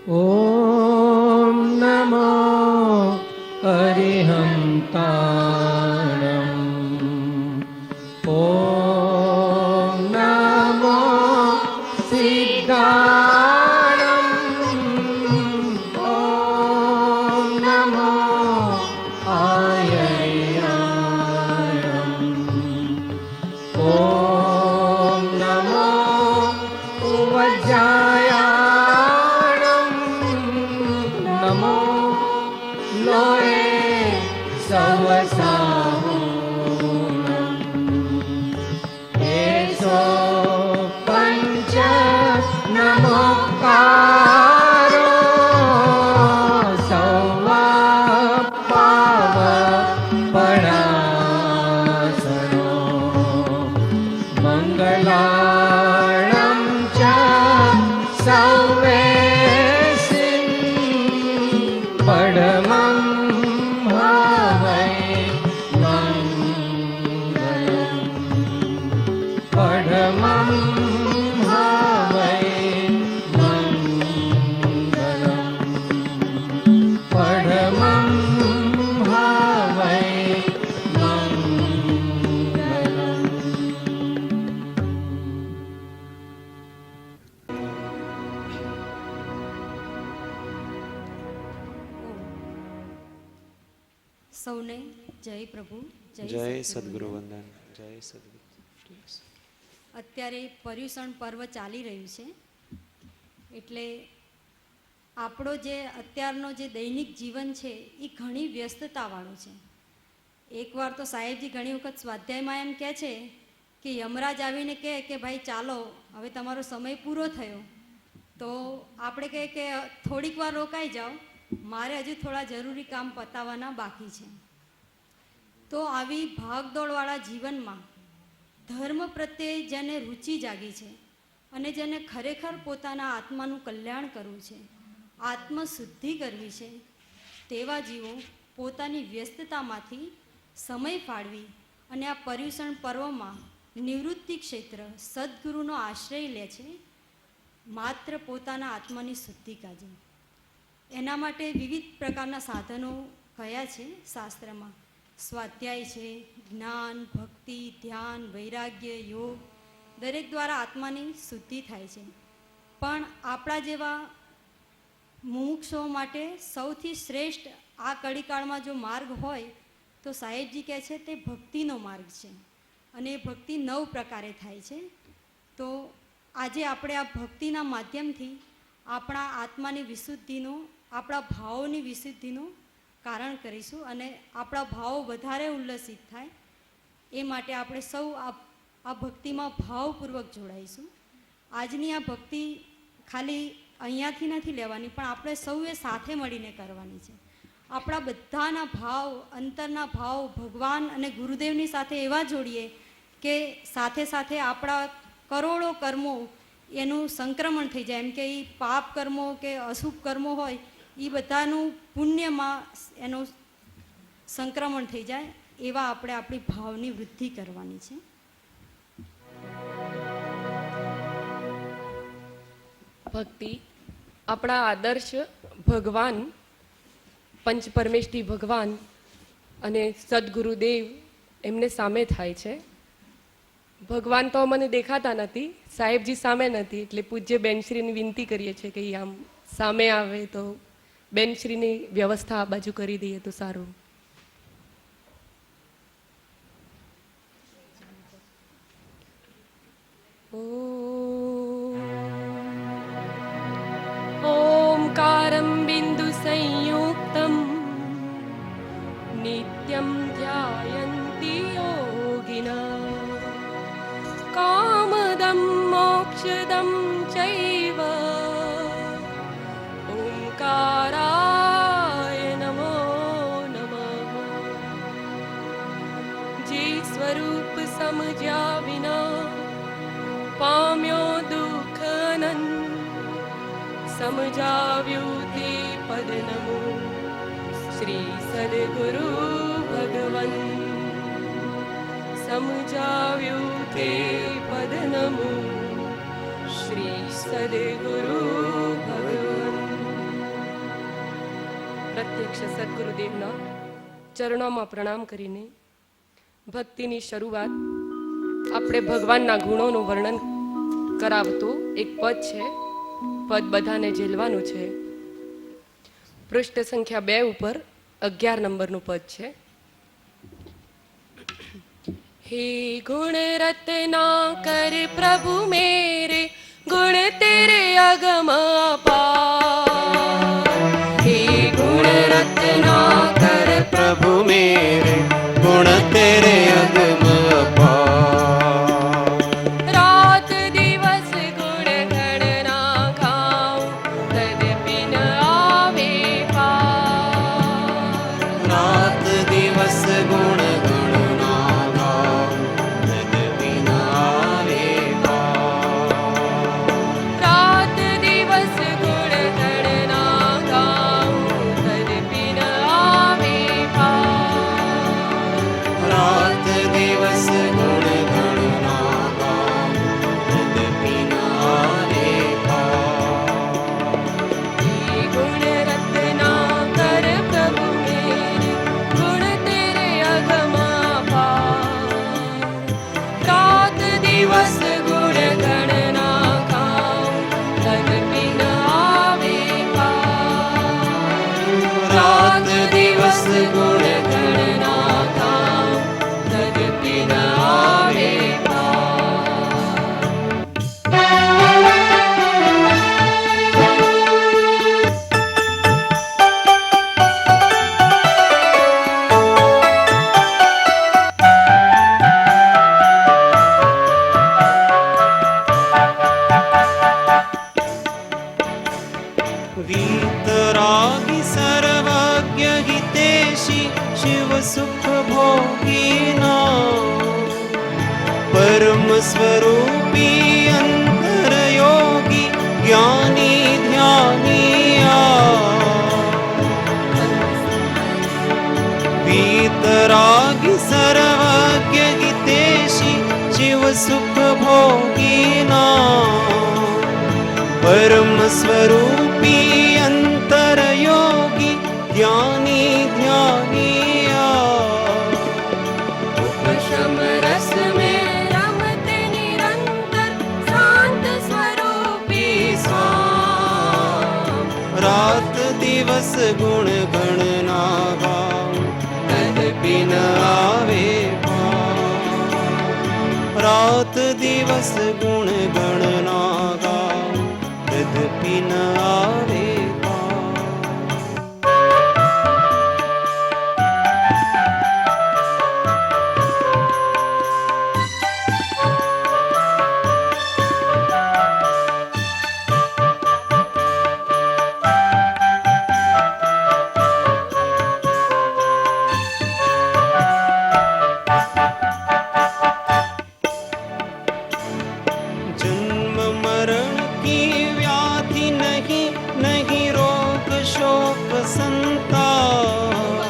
ॐ नमो अरिहन्ताणम् ॐ नमो सिद्धाणम् ॐ नमो आयर्याणम् ॐ नमो उवज्जायाणम् नमो लोये सवसाहुणम् एषो पञ्च नमोकारो सौवापावपणासनो मङ्गलाणं च सौवेसिं परमं भावै मङ्गलम् परमं भावै मङ्गलम् परमं भावै मङ्गलम्. સૌને જય પ્રભુ, જય સદગુરુ વંદન. જય સદગુરુ. અત્યારે પર્યુષણ પર્વ ચાલી રહ્યું છે એટલે આપણો જે અત્યારનો જે દૈનિક જીવન છે એ ઘણી વ્યસ્તતાવાળું છે. એકવાર તો સાહેબજી ઘણી વખત સ્વાધ્યાયમાં એમ કહે છે કે યમરાજ આવીને કહે કે ભાઈ ચાલો હવે તમારો સમય પૂરો થયો, તો આપણે કહીએ કે થોડીક વાર રોકાઈ જાઓ, મારે હજુ થોડા જરૂરી કામ પતાવવાના બાકી છે. તો આવી ભાગદોડવાળા જીવનમાં ધર્મ પ્રત્યે જેને રુચિ જાગી છે અને જેને ખરેખર પોતાના આત્માનું કલ્યાણ કરવું છે, આત્મશુદ્ધિ કરવી છે, તેવા જીવો પોતાની વ્યસ્તતામાંથી સમય ફાળવી અને આ પર્યુષણ પર્વમાં નિવૃત્તિ ક્ષેત્ર સદગુરુનો આશ્રય લે છે, માત્ર પોતાના આત્માની શુદ્ધિ કાજે. એના માટે વિવિધ પ્રકારના સાધનો કયા છે શાસ્ત્રમાં. સ્વાધ્યાય છે, જ્ઞાન, ભક્તિ, ધ્યાન, વૈરાગ્ય, યોગ, દરેક દ્વારા આત્માની શુદ્ધિ થાય છે. પણ આપણા જેવા મુમુક્ષો માટે સૌથી શ્રેષ્ઠ આ કળીકાળમાં જો માર્ગ હોય તો સાહેબજી કહે છે તે ભક્તિનો માર્ગ છે અને એ ભક્તિ 9 પ્રકારે થાય છે. તો આજે આપણે આ ભક્તિના માધ્યમથી આપણા આત્માની વિશુદ્ધિનો, આપણા ભાવોની વિશુદ્ધિનું કારણ કરીશું અને આપણા ભાવો વધારે ઉલ્લસિત થાય એ માટે આપણે સૌ આ ભક્તિમાં ભાવપૂર્વક જોડાઈશું. આજની આ ભક્તિ ખાલી અહીંયાથી નથી લેવાની, પણ આપણે સૌએ સાથે મળીને કરવાની છે. આપણા બધાના ભાવ, અંતરના ભાવ ભગવાન અને ગુરુદેવની સાથે એવા જોડીએ કે સાથે સાથે આપણા કરોડો કર્મો એનું સંક્રમણ થઈ જાય. એમ કે એ પાપ કર્મો કે અશુભ કર્મો હોય એ બધાનું પુણ્યમાં એનું સંક્રમણ થઈ જાય, એવા આપણે આપણી ભાવની વૃદ્ધિ કરવાની છે. ભક્તિ આપણા આદર્શ ભગવાન, પંચ પરમેષ્ઠી ભગવાન અને સદગુરુદેવ એમને સામે થાય છે. ભગવાન તો મને દેખાતા નથી, સાહેબજી સામે નથી, એટલે પૂજ્ય બેનશ્રીની વિનંતી કરીએ છીએ કે આમ સામે આવે તો બેનશ્રીની વ્યવસ્થા આ બાજુ કરી દઈએ તો સારું. ओंकारं बिंदु संयुक्तं नित्यं ध्यायन्ति योगिनः कामदं मोक्षदं चैव ओंकाराय नमो नमः. जे स्वरूप समझ्या विना पाम्यो दुःख अनंत, સમજાવ્યું તે પદ નમો શ્રી સદગુરુ ભગવન. સમજાવ્યું તે પદ નમો શ્રી સદગુરુ ભગવન. પ્રત્યક્ષ સદગુરુદેવના ચરણોમાં પ્રણામ કરીને ભક્તિની શરૂઆત આપણે ભગવાનના ગુણોનું વર્ણન કરાવતો એક પદ છે. પદ બધાને ઝીલવાનું છે. પૃષ્ઠ સંખ્યા 2 ઉપર 11 નંબરનું પદ છે. हे गुण रत्ना कर प्रभु मेरे, गुण तेरे अगम अपार. हे गुण रत्ना कर प्रभु मेरे गुण तेरे अगम अपार. रात दिवस गुण गणना गाऊं, तदपि न आवे पार. रात दिवस गुण गणना गाऊं, तदपि न आवे पार. रात दिवस गुण गणना गाऊं, तदपि न आवे पार. रात दिवस गुण गणना गाऊं, तदपि न आवे पार. हे गुण रत्ना कर प्रभु मेरे, गुण तेरे अगम अपार. रात दिवस गुण गणना गाऊं, तदपि न आवे पार. रात दिवस गुण गणना गाऊं, तदपि न आवे पार. वीतरागि सर्वज्ञ हितेशि शिव सुख भोगिना, परम स्वरूपी अंतर योगी ज्ञानी ध्यानिया. वीतरागि सर्वज्ञ हितेशि शिव सुख भोगिना, परम स्वरूपी अंतर योगी ज्ञानी ध्यानिया. उपशम रस में रमते निरंतर, शांत स्वरूपी स्वाम. रात दिवस गुण गणना गाऊं, तदपि न आवे पार. रात दिवस गुण गणना गाऊं, तदपि न आवे पार. जन्म मरण की व्याधि नहीं, नहीं रोग शोक संताप.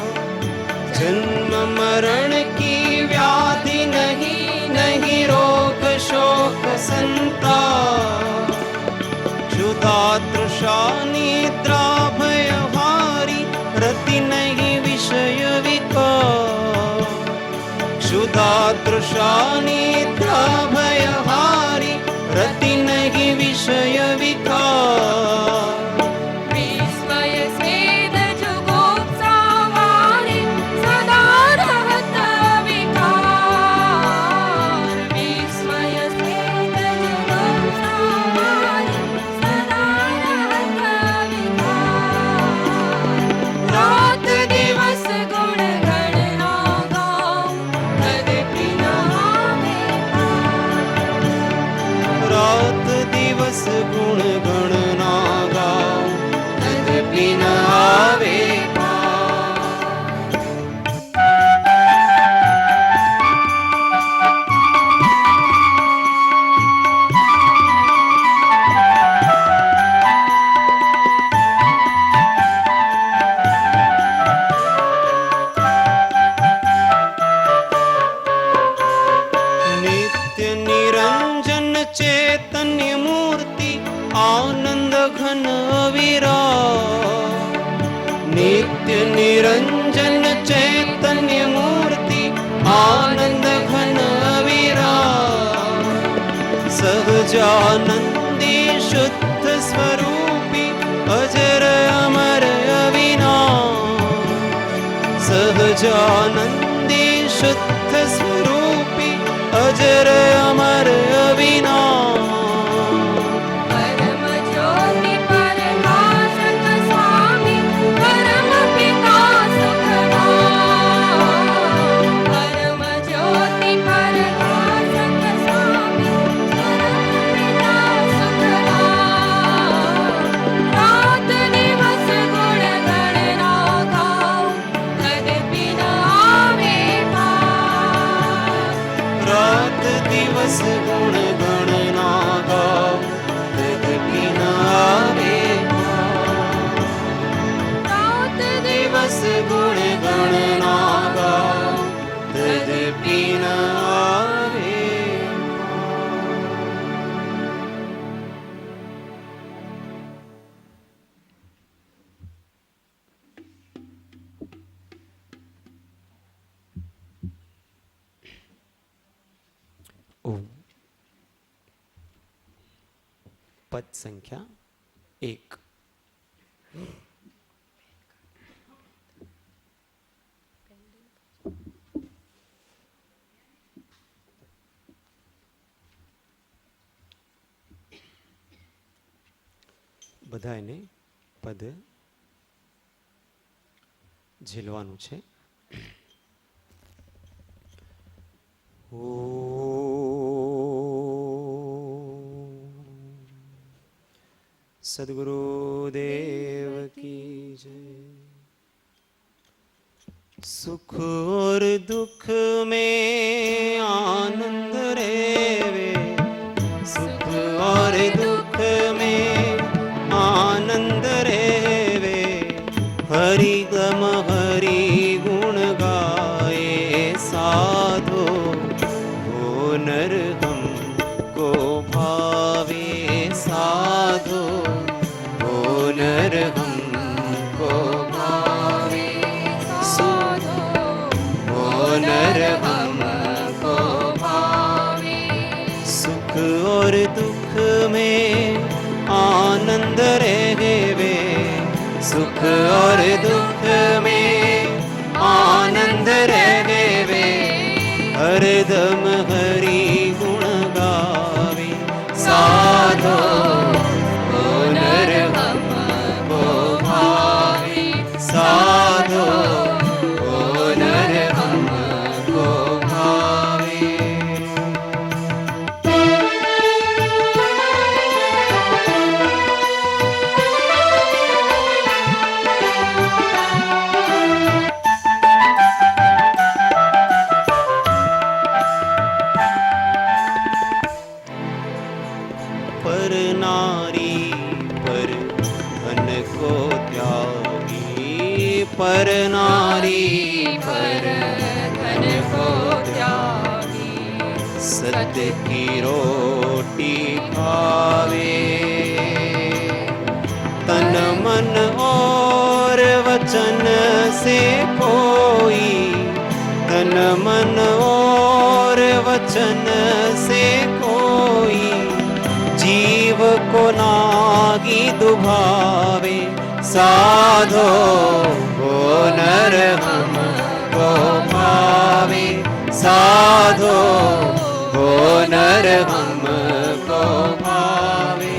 जन्म मरण की व्याधि नहीं, नहीं रोग शोक संताप. क्षुधा तृषा निद्रा भय हारी, रति नहीं विषय विकार. क्षुधा तृषा निद्रा भय हारी, रति नहीं विषय विकार. विस्मय स्वेद जुगुप्सा वारि, सदा रहत विकार. विस्मय स्वेद जुगुप्सा वारि, सदा रहत विकार. रात दिवस गुण गणना गाऊं, तदपि न आवे पार. सत्य निरंजन चैतन्य मूर्ति आनंद घन अविराम सहजानंदी शुद्ध स्वरूपी अजर अमर अविनाश सहजानंदी शुद्ध स्वरूपी अजर अमर अविनाश परम ज्योति प्रकाशक स्वामी परम पिता सुखदाम परम ज्योति प्रकाशक स्वामी परम पिता सुखदाम रात दिवस गुण गणना गाऊं तदपि न आवे पार रात दिवस गुण गणना गाओ तदपि न आवे पार। रात दिवस गुण गणना गाओ तदपि न आवे ओम। पद संख्या 1 બધાને પદ ઝીલવાનું છે. सद्गुरुदेव की जय। सुख और दुख में आनंद रेवे सुख और दुख में आनंद रेवे हरि गम हरि गुण गाए साधो हो नर हम को भावे साधो हो नर हम को भावे साधो हो नर हम को भावे सुख और दुख में आनंद रेवे सुख और दुख में आनंद रेवे हरदम हरि गुण गावे साधो हो नर हम को भावे साधो हो नर हम को भावे पर नारी पर धन को त्यागी पर नारी पर धन को त्यागी सत्य की रोटी खावे तन मन और वचन से कोई तन मन और वचन से कोई जीव को नागी दुभावे साधो हो नर हम को भावे साधो हो नर हम को भावे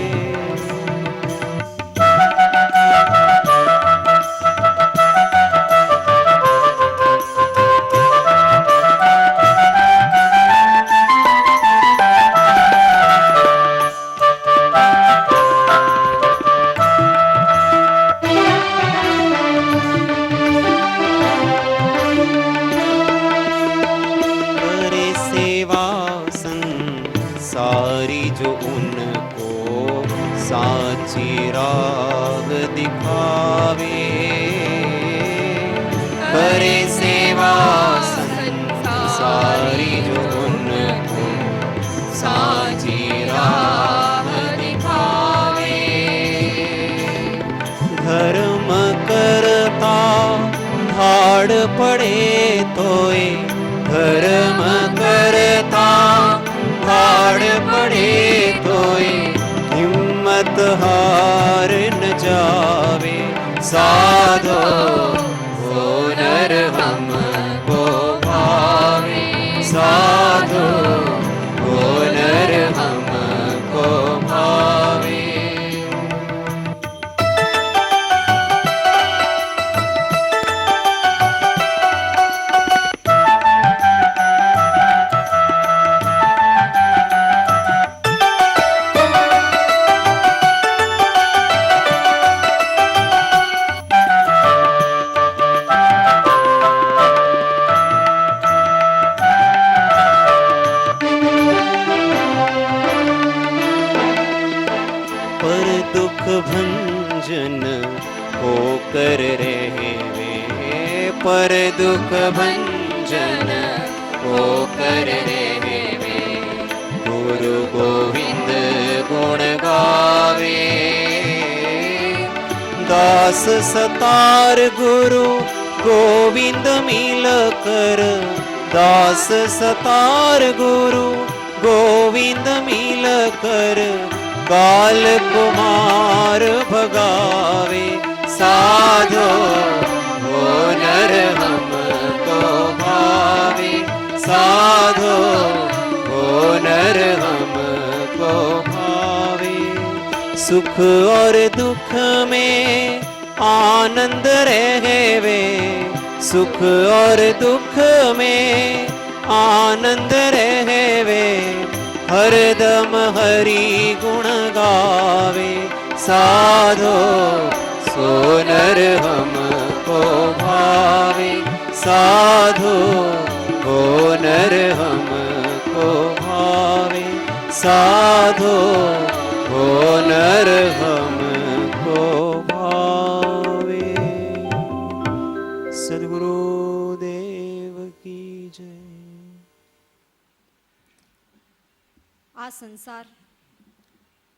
करे सेवा संसारी जो उनको साची राह दिखावे करे सेवा संसारी जो उनको साची राह दिखावे धर्म करता કાળ પડે તોય ધર્મ કરતા, કાળ પડે તોય હિંમત હાર ન જાવે, સાધો વો નર હમકો ભાવે, સાધો વો નર હમકો ભાવે. पर दुख भंजन होकर रहे वे, पर दुख भंजन होकर रहे वे, गुरु गोविंद गुण गावे. दास सतार गुरु गोविंद मिल कर, दास सतार गुरु गोविंद मिल कर, काल कुमार भगावे, साधो वो नर हमको भावे, साधो वो नर हमको भावे. सुख और दुख में आनंद रहे, सुख और दुख में आनंद रहे, हरदम हरि गुण गावे, साधो सो नर हमको भावे, साधो वो नर हमको भावे, साधो वो नर हमको भावे. सद्गुरु देव की जय. આ સંસાર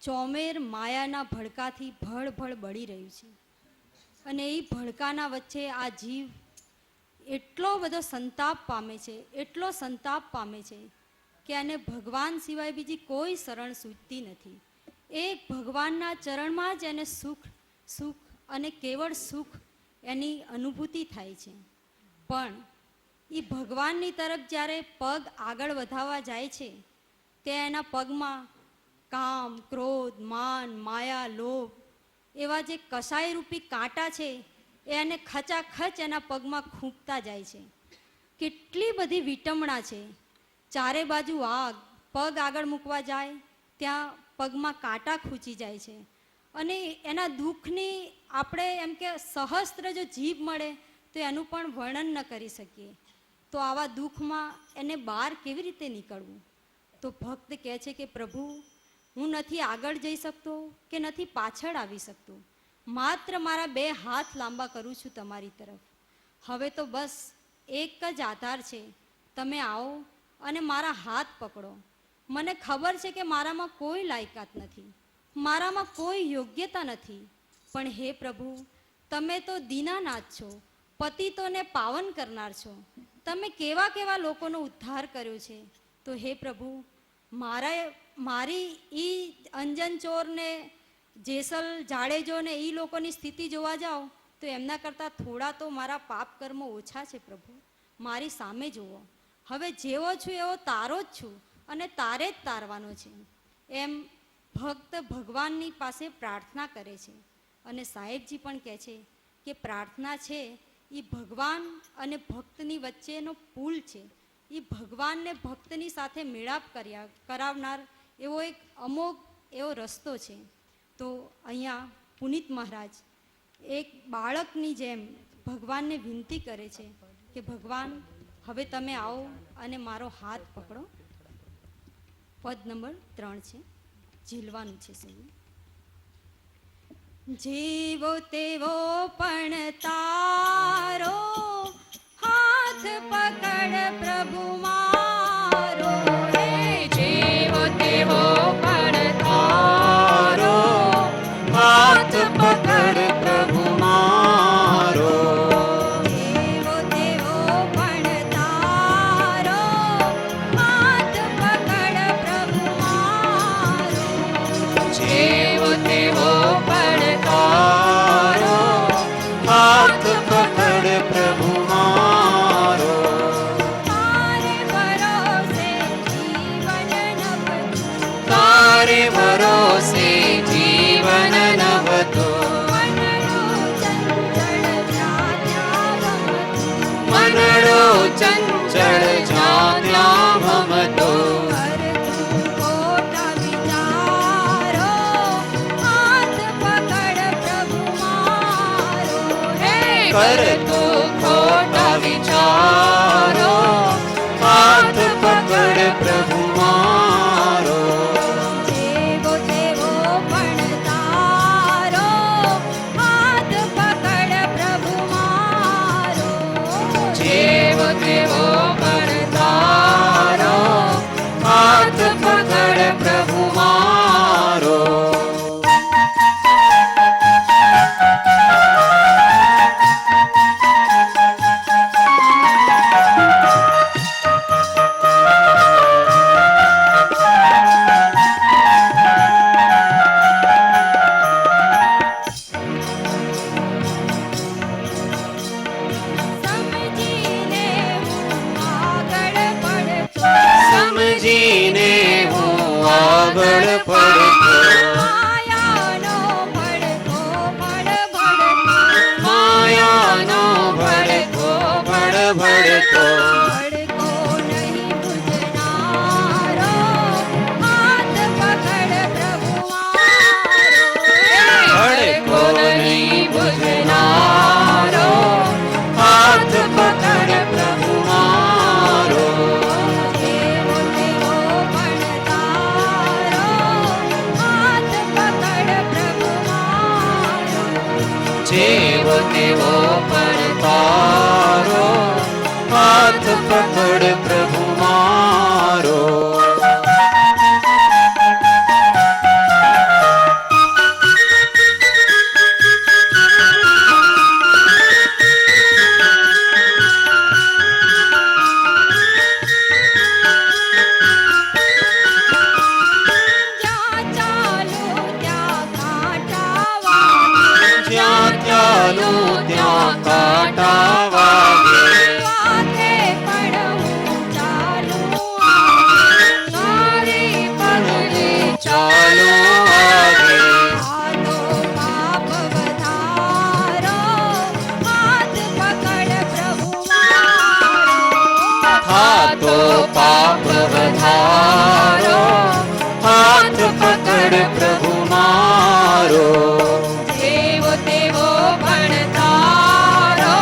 ચોમેર માયાના ભડકાથી ભળભળ બળી રહ્યું છે અને એ ભડકાના વચ્ચે આ જીવ એટલો બધો સંતાપ પામે છે, એટલો સંતાપ પામે છે કે આને ભગવાન સિવાય બીજી કોઈ શરણ સૂચતી નથી. એક ભગવાનના ચરણમાં જ એને સુખ સુખ અને કેવળ સુખ એની અનુભૂતિ થાય છે. પણ એ ભગવાનની તરફ જ્યારે પગ આગળ વધાવવા જાય છે તે એના પગમાં કામ, ક્રોધ, માન, માયા, લોભ એવા જે કસાયરૂપી કાંટા છે એ એને ખચાખચ એના પગમાં ખૂંપતા જાય છે. કેટલી બધી વિટમણા છે, ચારે બાજુ આગ, પગ આગળ મૂકવા જાય ત્યાં પગમાં કાંટા ખૂંચી જાય છે. અને એના દુઃખની આપણે એમ કે સહસ્ત્ર જો જીભ મળે તો એનું પણ વર્ણન ન કરી શકીએ. તો આવા દુઃખમાં એને બહાર કેવી રીતે નીકળવું? તો ભક્ત કહે છે કે પ્રભુ, હું નથી આગળ જઈ શકતો કે નથી પાછળ આવી શકતો, માત્ર મારા બે હાથ લાંબા કરું છું તમારી તરફ. હવે તો બસ એક જ આધાર છે, તમે આવો અને મારા હાથ પકડો. મને ખબર છે કે મારામાં કોઈ લાયકાત નથી, મારામાં કોઈ યોગ્યતા નથી, પણ હે પ્રભુ, તમે તો દીનાનાથ છો, પતિતોને પાવન કરનાર છો. તમે કેવા કેવા લોકોનો ઉદ્ધાર કર્યો છે. તો હે પ્રભુ, મારી ઈ અંજન ચોરને, જેસલ જાડેજોને એ લોકોની સ્થિતિ જોવા જાઓ તો એમના કરતાં થોડા તો મારા પાપ કર્મો ઓછા છે. પ્રભુ, મારી સામે જુઓ. હવે જેવો છું એવો તારો જ છું અને તારે જ તારવાનો છે. એમ ભક્ત ભગવાનની પાસે પ્રાર્થના કરે છે. અને સાહેબજી પણ કહે છે કે પ્રાર્થના છે એ ભગવાન અને ભક્તની વચ્ચેનો પુલ છે. એ ભગવાનને ભક્તની સાથે મેળાપ કરાવનાર એવો એક અમોઘ એવો રસ્તો છે. તો અહીંયા પુનિત મહારાજ એક બાળકની જેમ ભગવાનને વિનંતી કરે છે કે ભગવાન, હવે તમે આવો અને મારો હાથ પકડો. પદ નંબર 3 છે, ઝીલવાનું છે સહી. જેવો તેવો પણ તારો હાથ પકડ પ્રભુ મારો, હે જેવો તેવો પણ તારો હાથ પકડ પ્રભુ મારો, જેવો ચંચળ જ્યાં ત્યાં ભમતો કરતું ખોટા વિચારો, હાથ પકડ પ્રભુ મારો. હે કરતું ખોટા વિચારો, હાથ પકડ પ્રભુ મારો. જેવો તેવો પણ તારો, હાથ પકડ પ્રભુ મારો. જેવો તેવો પણ તારો, હાથ પકડ પ્રભુ મારો. સમજીને હું આગળ પડતો, સમજીને હું આગળ પડતો, માયાનો ભડકો ભડભડતો, માયાનો ભડકો ભડભડતો. ભડકો નહીં બુઝનારો, હાથ પકડ પ્રભુ મારો. ભડકો નહીં બુઝનારો, હાથ પકડ પ્રભુ મારો. જેવો તેવો પણ તારો, હાથ પકડ પ્રભુ મારો. જેવો તેવો પણ તારો, હાથ પકડ પ્રભુ મારો. જ્યાં ચાલો ત્યાં કાંટા વાગે, જ્યાં ચાલું ત્યાં કાંટા વાગે. વાગે પણ હું ચાલું આગે. તારી પગલી ચાલો આગે. આતો પાપ વધારો, હાથ પકડ પ્રભુ મારો. થાતો પાપ વધારો, હાથ પકડ પ્રભુ મારો. જેવો તેવો પણ તારો,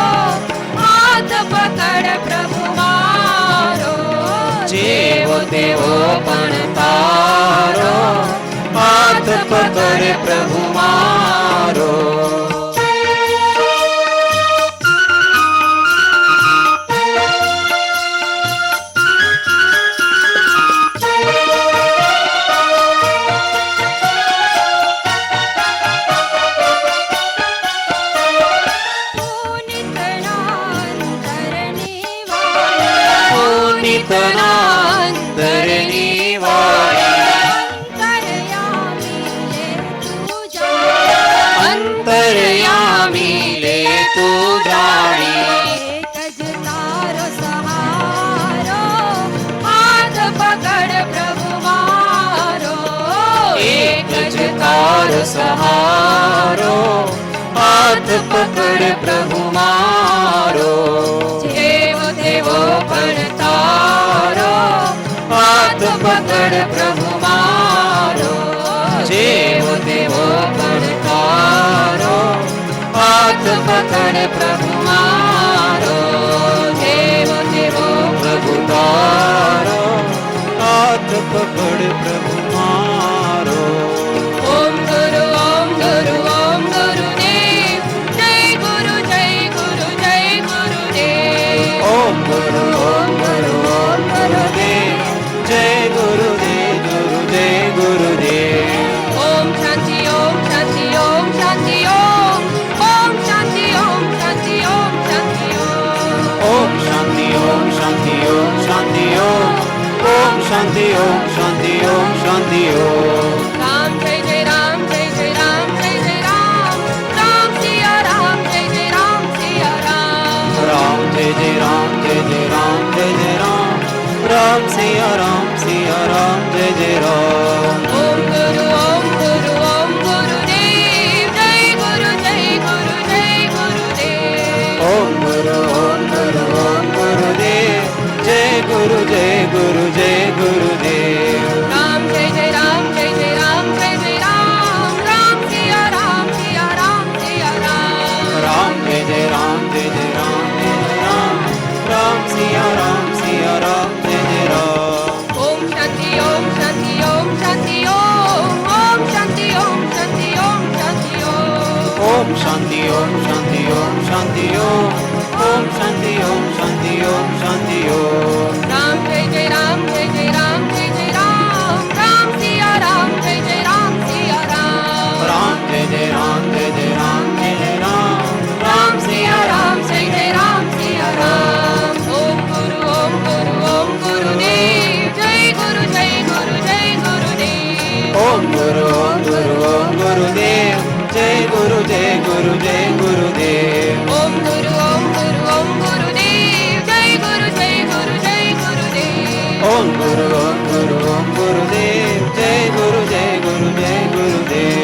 હાથ પકડ પ્રભુ મારો. જેવો તેવો પણ તારો, હાથ પકડ પ્રભુ મારો. પુનિતનાંતરની વાળી, અંતર્યામી લે તું જાણી. એક જ તારો સહારો, હાથ પકડ પ્રભુ મારો. એક જ તારો સહારો, હાથ પકડ પ્રભુ મારો. જેવો તેવો પણ તારો, હાથ પકડ પ્રભુ મારો. જેવો તેવો પણ તારો, હાથ પકડ પ્રભુ મારો. જેવો તેવો પ્રભુ તારો, હાથ પકડ પ્રભુ મારો. ઓમ ગુરુ ઓમ ગુરુ ઓમ ગુરુદેવ, જય ગુરુ જય ગુરુ જય ગુરુદેવ. ઓમ ગુરુ ઓમ ગુરુ ઓમ ગુરુદેવ, જય ગુરુદેવ ગુરુદેવ ગુરુદેવ. ઓમ શાંતિ ઓમ શાંતિ ઓમ શાંતિ ઓમ, ઓમ શાંતિ ઓમ શાંતિ ઓમ શાંતિ ઓમ. ઓમ શાંતિ ઓમ શાંતિ ઓમ શાંતિ ઓમ, ઓમ શાંતિ ઓમ શાંતિ ઓમ શાંતિ ઓમ. રામ જય જય રામ જય જય રામ જય જય રામ, રામ સિયા રામ જય જય રામ સિયા રામ. રામ જય જય રામ જય જય રામ જય જય રામ, રામ સિયા રામ સિયા રામ જય જય રામ. ઓમ ગુરુ ઓમ ગુરુ ઓમ ગુરુદેવ, જય ગુરુ જય ગુરુ જય ગુરુદેવ. ઓમ ગુરુ ઓમ ગુરુ ઓમ ગુરુદેવ, जय जय राम जय जय राम जय जय राम राम सिया राम जय जय राम ओम शांति ओम शांति ओम शांति ओम शांति ओम शांति ओम शांति ओम शांति ओम शांति ओम शांति ओम शांति ओम शांति ओम शांति ओम राम जय जय राम जय जय राम जय जय राम राम सिया राम जय जय राम सिया राम राम जय जय राम जय जय राम जय जय राम राम सिया राम जय जय राम सिया राम ओम गुरुदेव जय गुरुदेव ओम गुरुदेव जय गुरु जय गुरुदेव ओम गुरुदेव जय गुरुदेव ओम गुरुदेव जय गुरु जय गुरुदेव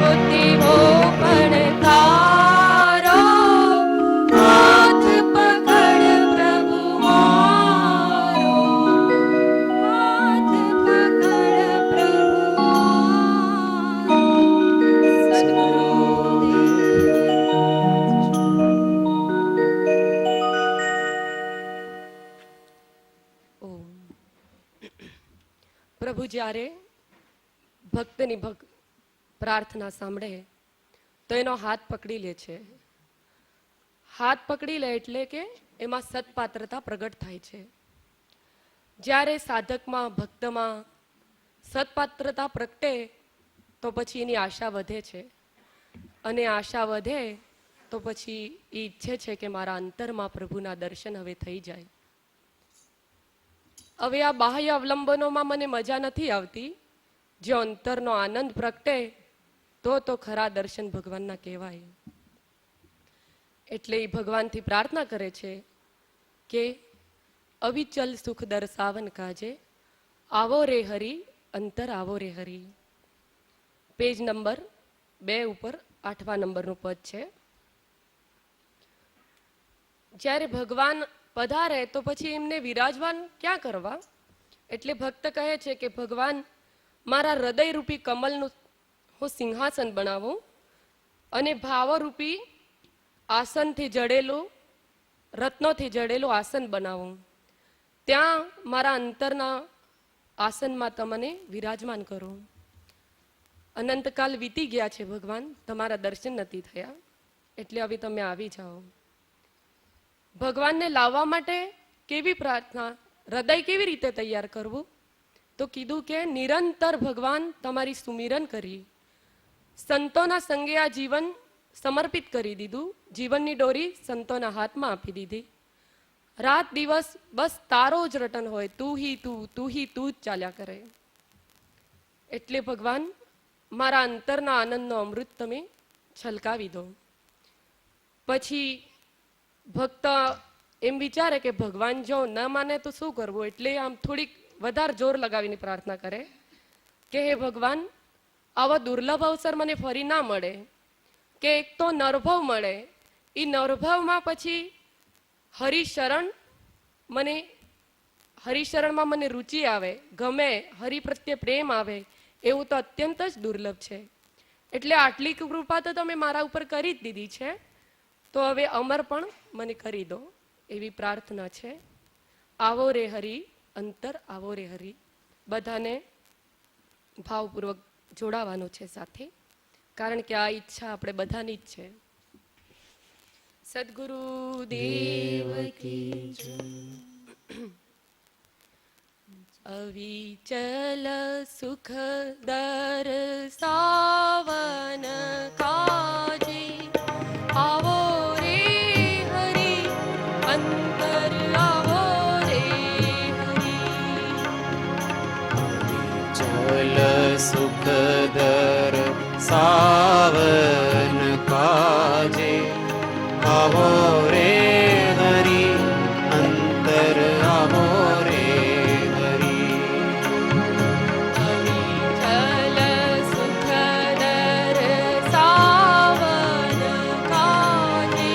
बुद्धि हो पण तारो हाथ पकड़ प्रभु मारो હાથ પકડ પ્રભુ ઓમ. પ્રભુ જ્યારે ભક્તની પ્રાર્થના સાંભળે તો એનો હાથ પકડી લે છે. હાથ પકડી લે એટલે કે એમાં સત્પાત્રતા પ્રગટ થાય છે. જ્યારે સાધકમાં ભક્તમાં સત્પાત્રતા પ્રગટે તો પછી એની આશા વધે છે, અને આશા વધે તો પછી એ ઈચ્છે છે કે મારા અંતરમાં પ્રભુના દર્શન હવે થઈ જાય. હવે આ બાહ્ય અવલંબનોમાં મને મજા નથી આવતી. જો અંતરનો આનંદ પ્રગટે તો ખરા દર્શન ભગવાનના કહેવાય. એટલે એ ભગવાનથી પ્રાર્થના કરે છે કે અવિચલ સુખ દર્શાવન કાજે આવો રે હરી અંતર આવો રે હરી. પેજ નંબર 2 ઉપર 8મા નંબરનું પદ છે. જ્યારે ભગવાન પધારે તો પછી એમને વિરાજમાન ક્યાં કરવા? એટલે ભક્ત કહે છે કે ભગવાન મારા હૃદયરૂપી કમલનું હું સિંહાસન બનાવું અને ભાવરૂપી આસનથી જડેલું રત્નોથી જડેલું આસન બનાવું. ત્યાં મારા અંતરના આસનમાં તમને વિરાજમાન કરો. અનંતકાલ વીતી ગયા છે ભગવાન, તમારા દર્શન નથી થયા, એટલે હવે તમે આવી જાઓ. ભગવાનને લાવવા માટે કેવી પ્રાર્થના, હૃદય કેવી રીતે તૈયાર કરવું? તો કીધું કે નિરંતર ભગવાન તમારી સુમિરન કરી, સંતોના સંગે આ જીવન સમર્પિત કરી દીધું. જીવનની દોરી સંતોના હાથમાં આપી દીધી. રાત દિવસ બસ તારો જ રટન હોય, તું હી તું જ ચાલ્યા કરે. એટલે ભગવાન મારા અંતરના આનંદનો અમૃત તમે છલકાવી દો. પછી ભક્ત એમ વિચારે કે ભગવાન જો ન માને તો શું કરવું? એટલે આમ થોડીક વધારે જોર લગાવીને પ્રાર્થના કરે કે હે ભગવાન, આવા દુર્લભ અવસર મને ફરી ના મળે, કે એક તો નરભવ મળે, એ નરભવમાં પછી હરિશરણમાં મને રુચિ આવે, ગમે, હરિ પ્રત્યે પ્રેમ આવે, એવું તો અત્યંત જ દુર્લભ છે. એટલે આટલી કૃપા તો તમે મારા ઉપર કરી જ દીધી છે, તો હવે અમર પણ મને કરી દો, એવી પ્રાર્થના છે. આવો રે હરિ અંતર આવો રે હરિ. બધાને ભાવપૂર્વક જોડાવાનું છે સાથે, કારણ કે આ ઈચ્છા આપણે બધાની જ છે. સદગુરુ દેવ કી જય. અવિચલ સુખ દર્શાવન કાજે આવો રે હરિ અંતર આવો રે હરિ. ચલ સુખ દર્શાવન કાજે આવો રે હરિ અંતર આવો રે હરિ. અવિચલ સુખ દર્શાવન કાજે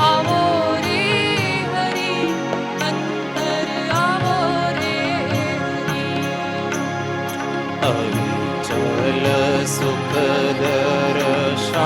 આવો રે હરિ અંતર આવો રે હરિ. અવિચલ સુખ દર્શાવન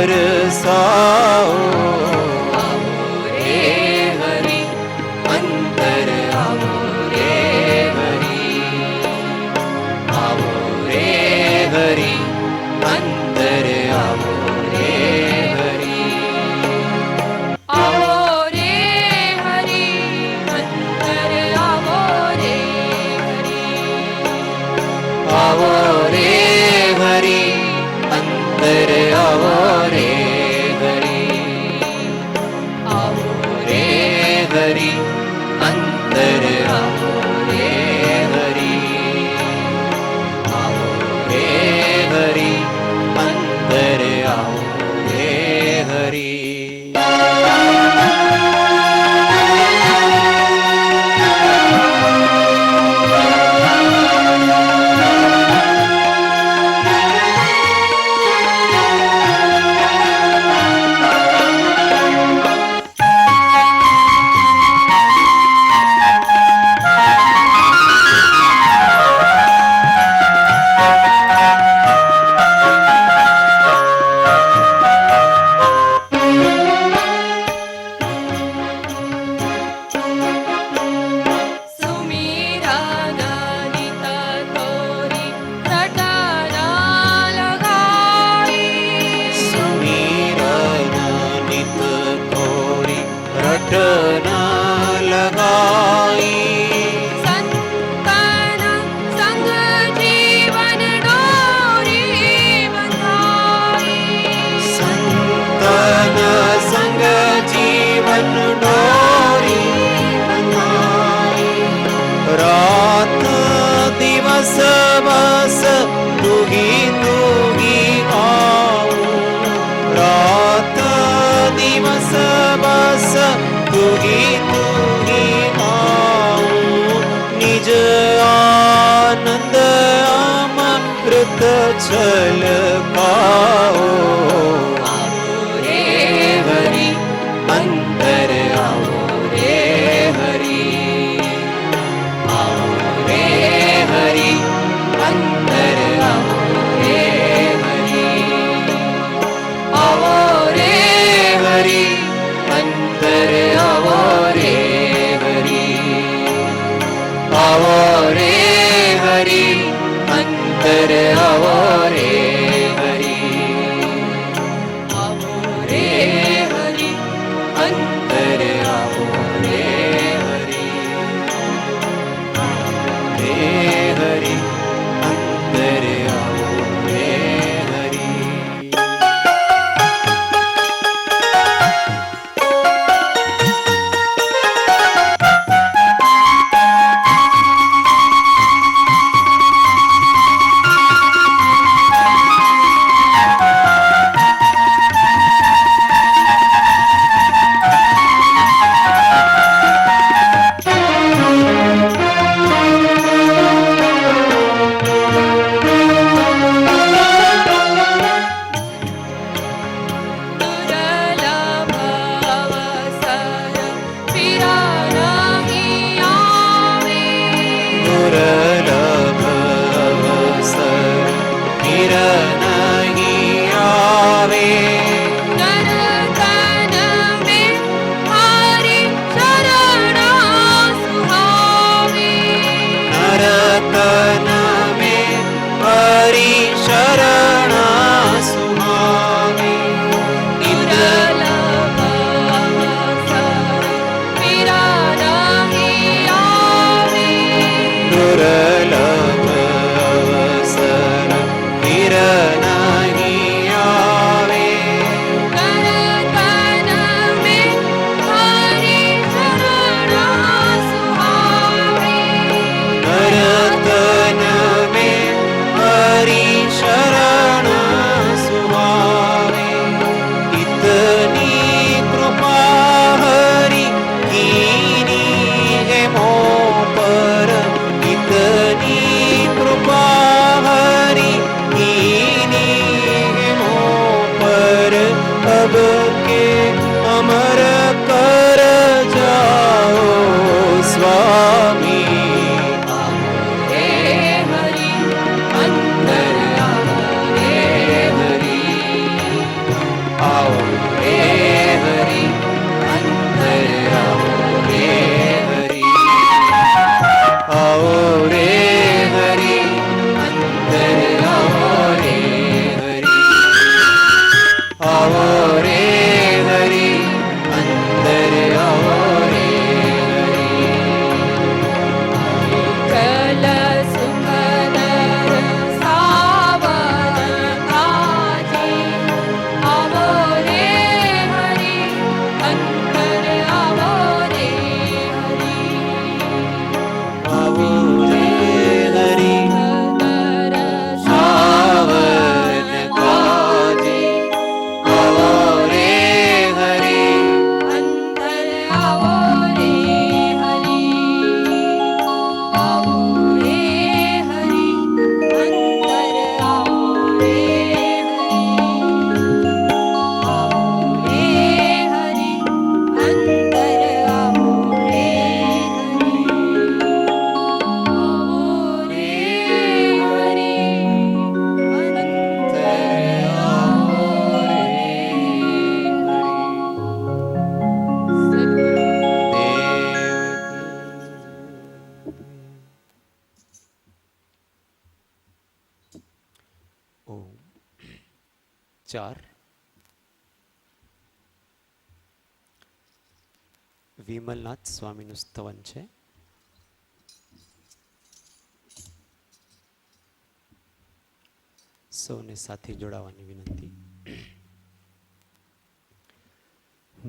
બરસાઓ રે હરિ અંતર આવો રે હરિ આવો રે હરિ અંતર આવો રે હરિ આવો રે હરિ અંતર આવો રે હરિ આવો રે હરિ અંતર આવો રે હરિ આવો રે હરિ અંતર આવો રે હરિ આવો રે હરિ અંતર આવો રે હરિ બસ તુગી તુગી આવું રાત દિવસ બસ તુગી તુગી આવું નિજ આનંદ અમૃત છલકાઓ આવો રે હરિ અંતર આવો રે હરિ આવો રે હરિ અંતર આવો રે હરિ આવો રે હરિ અંતર આવો રે હરિ આવો રે હરિ અંતર આવો રે હરિ આવો રે હરિ અંતર આવો રે હરિ રે હરિ અંતર આવો રે હરિ 4 વિમલનાથ સ્વામીનું સ્તવન છે. સૌને સાથે જોડાવાની વિનંતી.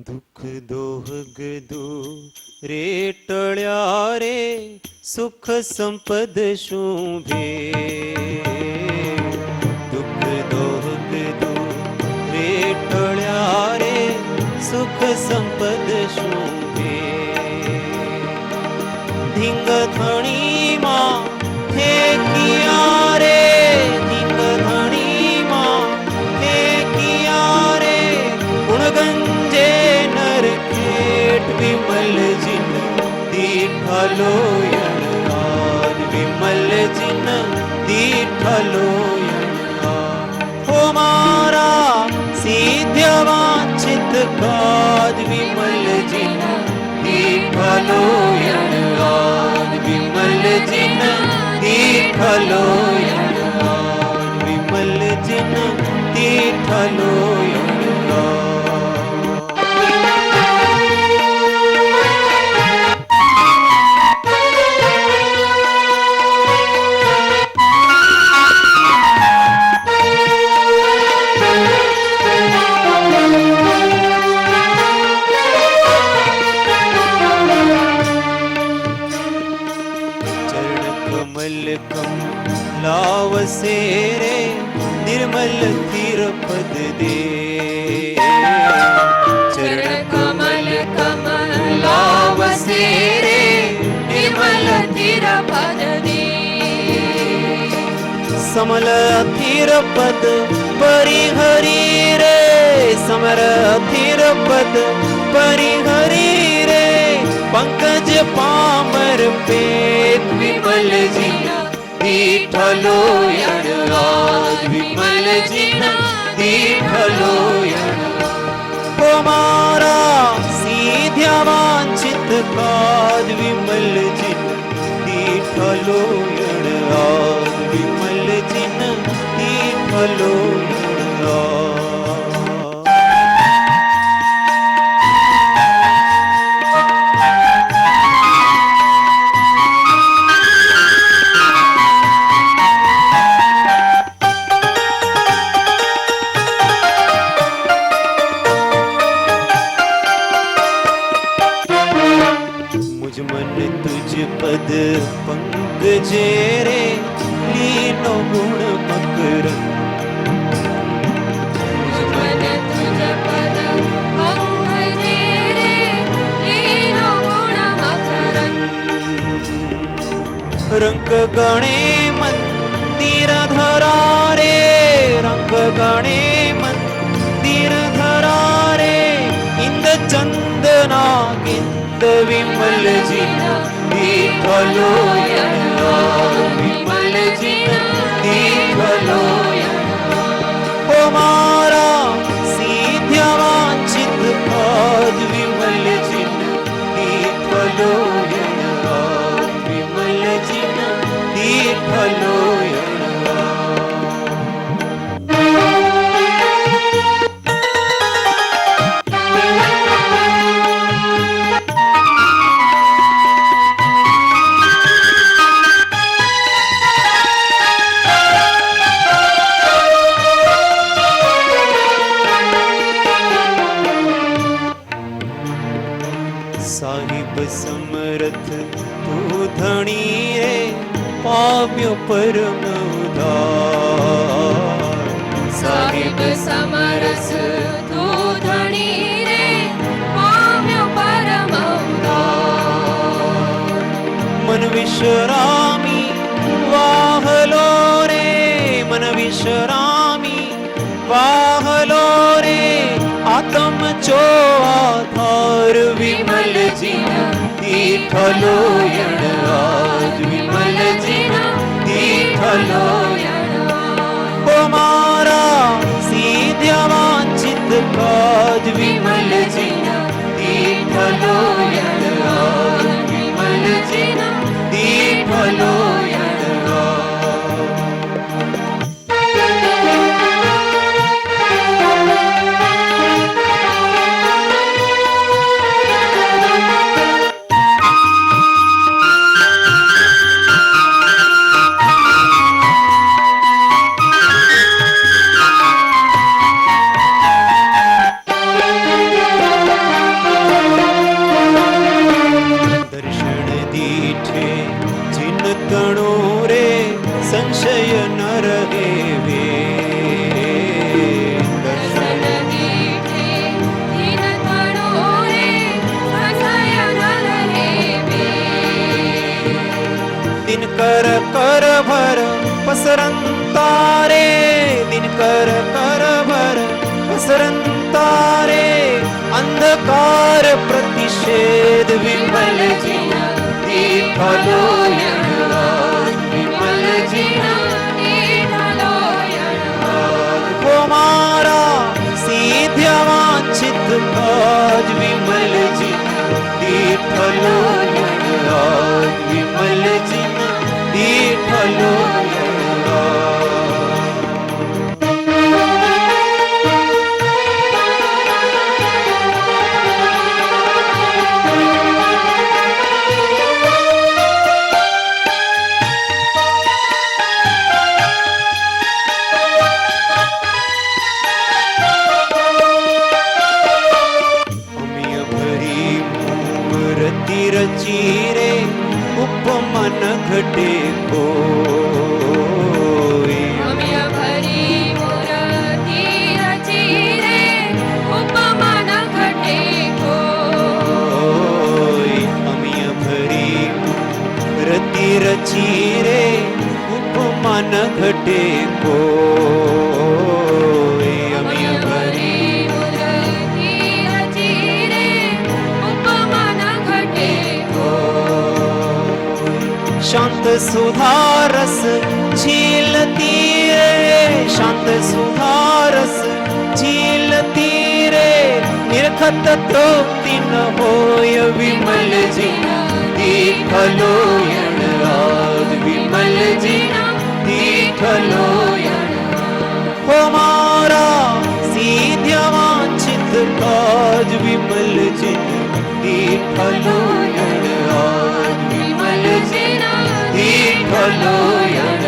દુઃખ દોહગ રે ટળ્યા રે સુખ સંપદ શુભે. દુઃખ દોહગ રે ટળ્યા રે સુખ સંપદ શુભે. ધીંગ ધણીમાં ઠેકિયા રે ધીંગ ધણીમાં ઠેકિયા રે ગુણગંજે નર ખેટ વિમલ જીન દીઠલો યણઆજ વિમલ જીન દીઠલો યણઆજ. હો મારા સિદ્ધ વાંછિત કાજ વિમલ જીન દીઠલો યણઆજ વિમલ જીન દીઠલો યણઆજ વિમલ જીન દીઠલો યણઆજ. લાવસે રે નિર્મલ ધીર પદ દે. ચરણ કમલ કમલ લાવસે રે નિર્મલ ધીર પદ દે. સમલ ધીર પદ પરિહરી રે સમર ધીર પદ પરિહરી રે. પંકજ પામર પેટ વિમલ જી દીઠલો યણઆજ વિમલ જીન દીઠલો યણઆજ. હો મારા સિદ્ધ વાંછિત કાજ વિમલ જીન દીઠલો યણઆજ વિમલ જીન દીઠલો યણઆજ. પદ પંકજે રે લીનો ગુણ મકરંદ. મન તુજ પદ પંકજે રે લીનો ગુણ મકરંદ. રંગ ગણે મંદિર ધરા રે રંગ ગણે મંદિર ધરા રે. ઇન્દ ચંદના ગિંદ વિમલ જીન દીઠલો યણઆજ વિમલ જીન દીઠલો યણઆજ. હો મારા સિદ્ધ વાંછિત કાજ વિમલ જીન દીઠલો યણઆજ વિમલ જીન દીઠલો યણઆજ. સાહિબ સમરથ તું ધણી રે પામ્યો પરમ ઉદ્ધાર. સાહિબ સમરસ તું ધણી રે પામ્યો પરમ ઉદ્ધાર. મન વિશ્રામી વાહલો રે મન વિશ્રામી વાહલો રે. આત્મ ચો આધાર વિમલ જીન દીઠલો યણઆજ વિમલ જીન દીઠલો યણઆજ. હો મારા સિદ્ધ વાંછિત કાજ વિમલ જીન દીઠલો યણઆજ વિમલ જીન દીઠલો યણઆજ. પસરંતારે દિનકર કરભર પસરંતારે અંધકાર પ્રતિષેધ વિમલજીના દીપલોયણ વિમલજીના ઓ મારા સિદ્ધ્ય વાંછિત કાજ વિમલજીના દીપલોયણ વિમલજીના દીપલોયણ રચી રે ઉપમન ઘટે કોઈ અમ્ય ભરી મૂર્તિ રચી રે ઉપમન ઘટે કોઈ અમ્ય ભરી રતિ રચી રે ઉપમન ઘટે કોઈ અમ્ય ભરી મૂર્તિ રચી રે ઉપમન ઘટે શાંત સુધારસ ઝીલતી રે શાંત સુધારસ ઝીલતી રે નિરખત તૃપ્તિ ન હોય વિમલજીના દીપલોયણ રાગ વિમલજીના દીપલોયણ હો મારા સિદ્ધ્ય વાંછિત કાજ વિમલજીના દીપલોયણ રાગ વિમલજીના દીપલોયણ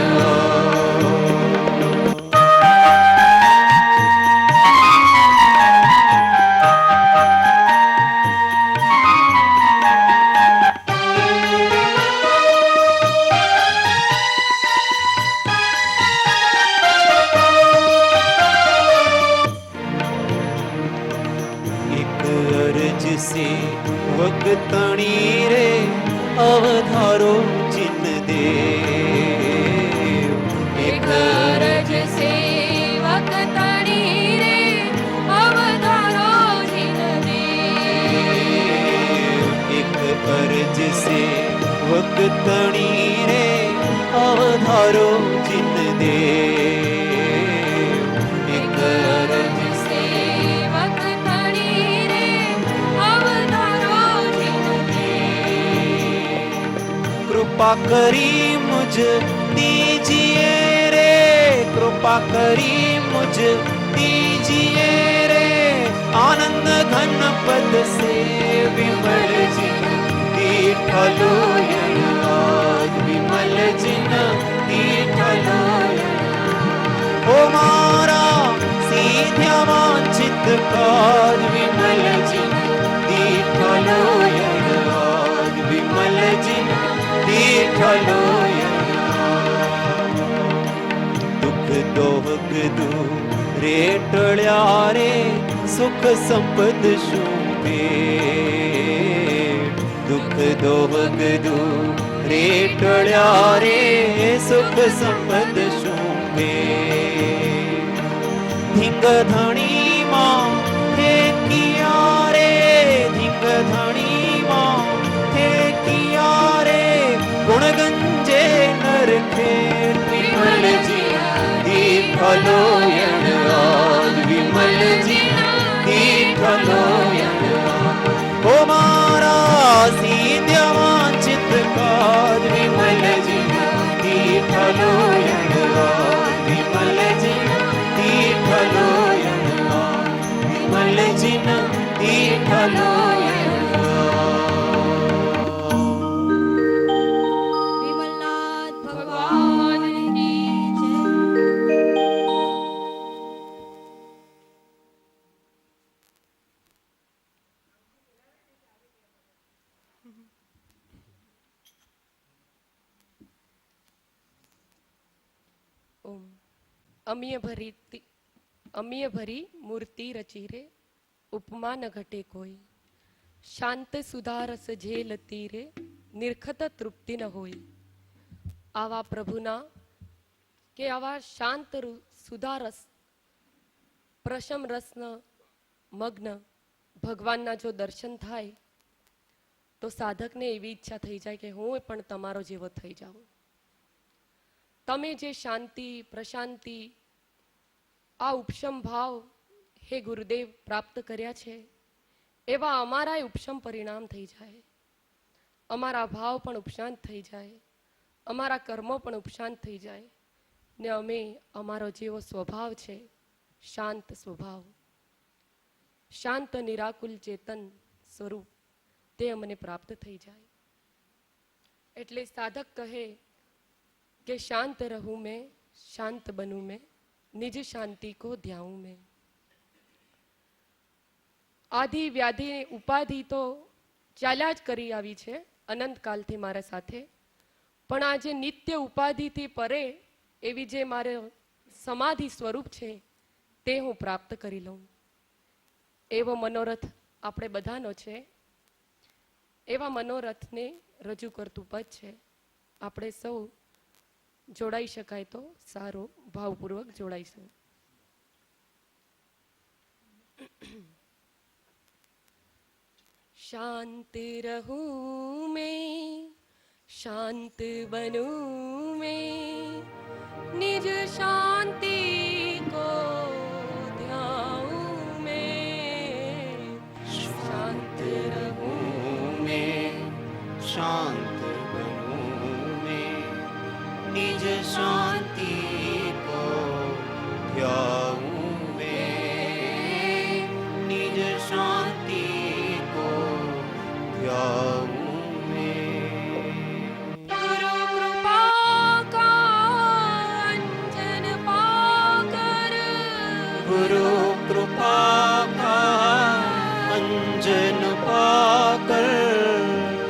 से वक्तणी रे अवधारो जिन दे એક અરજ સેવક તણી રે અવધારો જીન દે એક અરજ से वक्तणी रे अवधारो जिन दे એક અરજ સેવક તણી રે અવધારો જીન દે कृपा करी मुझ दीजिए रे कृपा करी मुझ दीजिए रे आनंद घन पद से विमल जिन दीठलोयण आज विमल जिन दीठलोयण ओ मारा सीध्या वांछित काज विमल जिन दीठलोयण आज विमल जिन दीठलोयण दुख दोहक दू रे टळ्या रे सुख संपद शुभे दुख दोहक दू रे टळ्या रे सुख संपद शुभे धिंग धणी मां हे किया रे धिंग धणी मां हे किया रे गुण गंजे नर खेल विमल जिना दीठलोयण आज विमल जिना दीठलोयण ओ मारा सीध्य वांछित काज विमल जिना दीठलोयण आज विमल जिना दीठलोयण आज विमल जिना दीठलोयण વિમલનાથ ભગવાન ભગવાનની જય. ઓમ અમીય ભરી મૂર્તિ રચી રે ઉપમા ન ઘટે કોઈ શાંત સુધારસ ઝેલતી રે નિર્ખત તૃપ્તિ ન હોય. આવા પ્રભુના કે આવા શાંત સુધારસ પ્રશમ રસન મગ્ન ભગવાનના જો દર્શન થાય તો સાધકને એવી ઈચ્છા થઈ જાય કે હું પણ તમારો જેવો થઈ જાઉં. તમે જે શાંતિ પ્રશાંતિ આ ઉપશમ ભાવ હે ગુરુદેવ પ્રાપ્ત કર્યા છે એવા અમારા ઉપશમ પરિણામ થઈ જાય, અમારા ભાવ પણ ઉપશાંત થઈ જાય, અમારા કર્મો પણ ઉપશાંત થઈ જાય ને અમે અમારો જેવો સ્વભાવ છે શાંત સ્વભાવ, શાંત નિરાકુલ ચેતન સ્વરૂપ તે અમને પ્રાપ્ત થઈ જાય. એટલે સાધક કહે કે શાંત રહું મેં શાંત બનું મેં નિજ શાંતિ કો ધ્યાઉં મેં. આધિ વ્યાધિ ઉપાધિ તો ચાલ્યા જ કરી આવી છે અનંતકાલથી મારા સાથે, પણ આ જે નિત્ય ઉપાધિથી પરે એવી જે મારે સમાધિ સ્વરૂપ છે તે હું પ્રાપ્ત કરી લઉં એવો મનોરથ આપણે બધાનો છે. એવા મનોરથને રજૂ કરતું પદ છે. આપણે સૌ જોડાઈ શકાય તો સારું, ભાવપૂર્વક જોડાઈશું. शांत रहूं मैं शांत बनूं मैं निज शांति को ध्याऊं मैं. शांत रहूं मैं शांत बनूं मैं निज शांति को ध्याऊं मैं निज शांति को ध्याऊं मैं. गुरु कृपा का अंजन पाकर गुरु कृपा का अंजन पाकर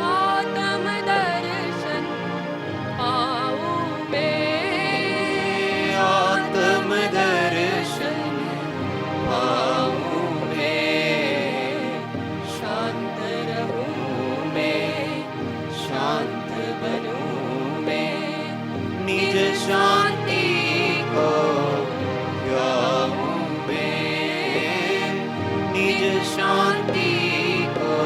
आत्म दर्शन पाऊं मैं. आत्म दर्शन पाऊं मैं. शांत रहूं मैं शांत बनूं मैं निज शांति को ध्याऊं मैं निज शांति को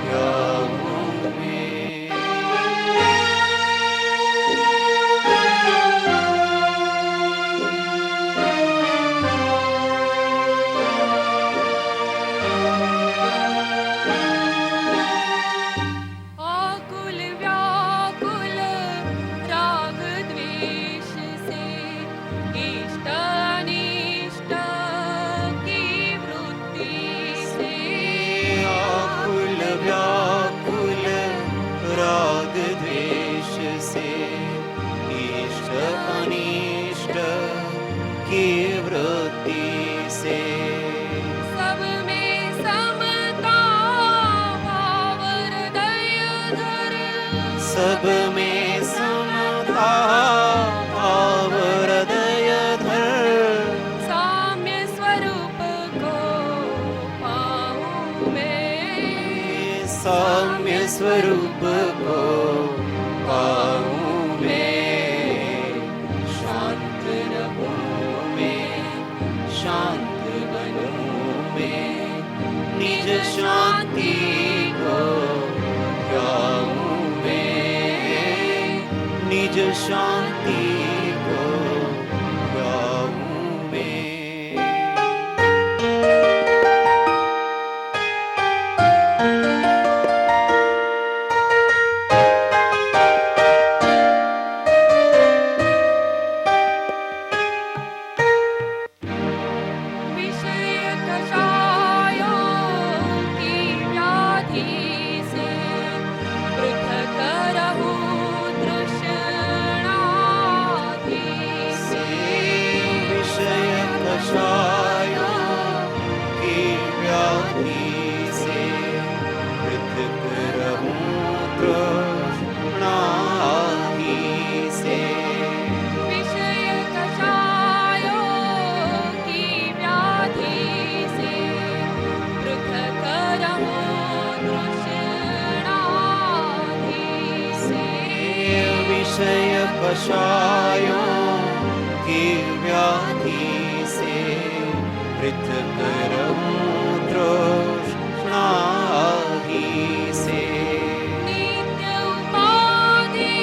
ध्याऊं मैं. आकुल व्याकुल राग द्वेष से इष्ट अनिष्ट की वृत्ति से आकुल व्याकुल राग द्वेष से इष्ट अनिष्ट की वृत्ति से सब में समता भाव हृदय धर सब में समता भाव हृदय धर साम्य स्वरूप को पाऊं मैं. साम्य स्वरूप को पाऊं मैं. शांत रहूं मैं शांत बनूं मैं निज शांति को ध्याऊं मैं निज शांति को ध्याऊं मैं. विषय कषायों की व्याधि से पृथक रहूं तृष्णाधि से. विषय कषायों की व्याधि से पृथक रहूं तृष्णाधि से. विषय कषायों की व्याधि से पृथक रहूं तृष्णाधि से. विषय कषायों की व्याधि से पृथक रहूं तृष्णा ही से। नित्य उपाधि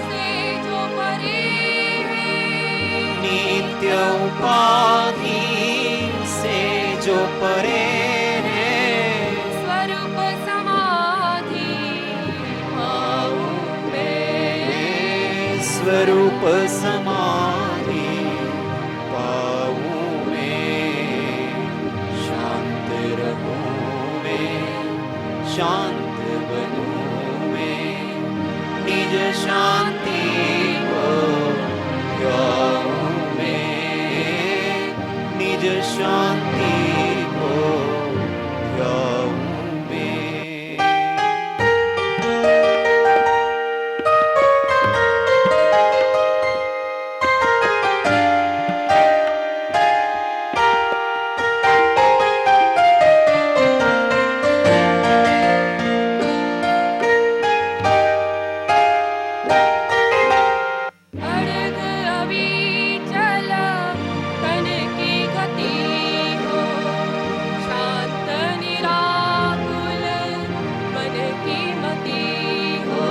से जो परे है, नित्य उपाधि से जो परे है, स्वरूप समाधि पाऊं मैं। स्वरूप समाधि पाऊं मैं। शांत रहूं मैं, शांत बनूं मैं, निज शांति को गाऊं मैं, निज शांति को गाऊं मैं। अड़ग अविचल तन की गति हो, शांत निराकुल मन की मति हो।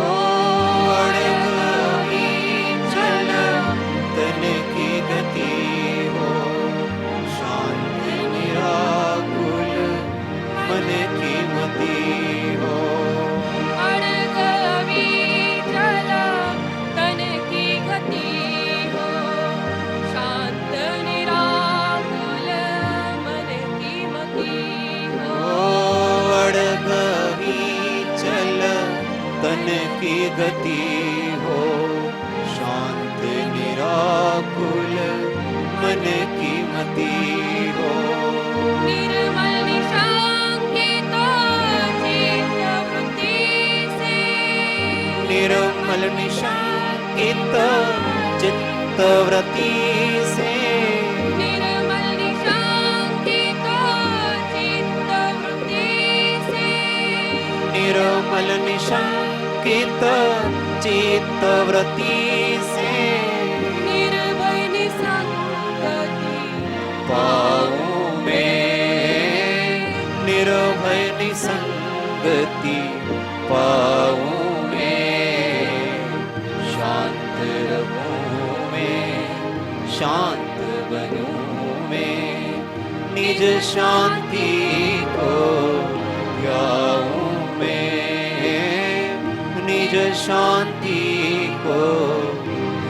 अड़ग अविचल तन की गति हो, शांत निराकुल मन की मति हो। अड़ग अविचल तन की गति हो, शांत निराकुल मन की मति हो। अड़ग अविचल तन की गति हो, शांत निराकुल मन की मति हो। निर्मल निशंकित चित्त वृत्ति से, निर्मल निशंकित चित्तवृत्ति से, निर्मल निशंकित चित्त वृत्ति से, निर्मल निशंकित चित्तवृत्ति से, निर्भय निसंगति पाऊं मैं, निर्भय निसंगति पाऊं मैं। शांत रहूं मैं, शांत बनूं मैं, निज शांति को गाऊं मैं, निज शांति को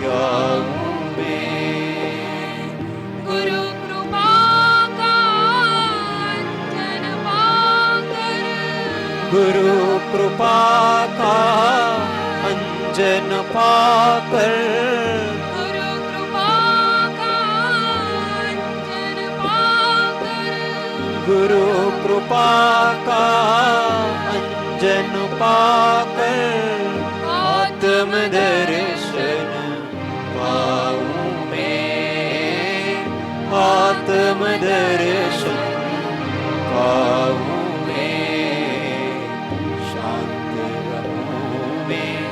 गाऊं मैं। गुरु कृपा का अंजन पाकर, गुरु कृपा का अंजन पाकर, गुरु कृपा का अंजन पाकर, गुरु कृपा का अंजन पाकर, आत्म दर्शन पाऊं मैं, आत्म दर्शन पाऊं मैं। शांत रहूं मैं,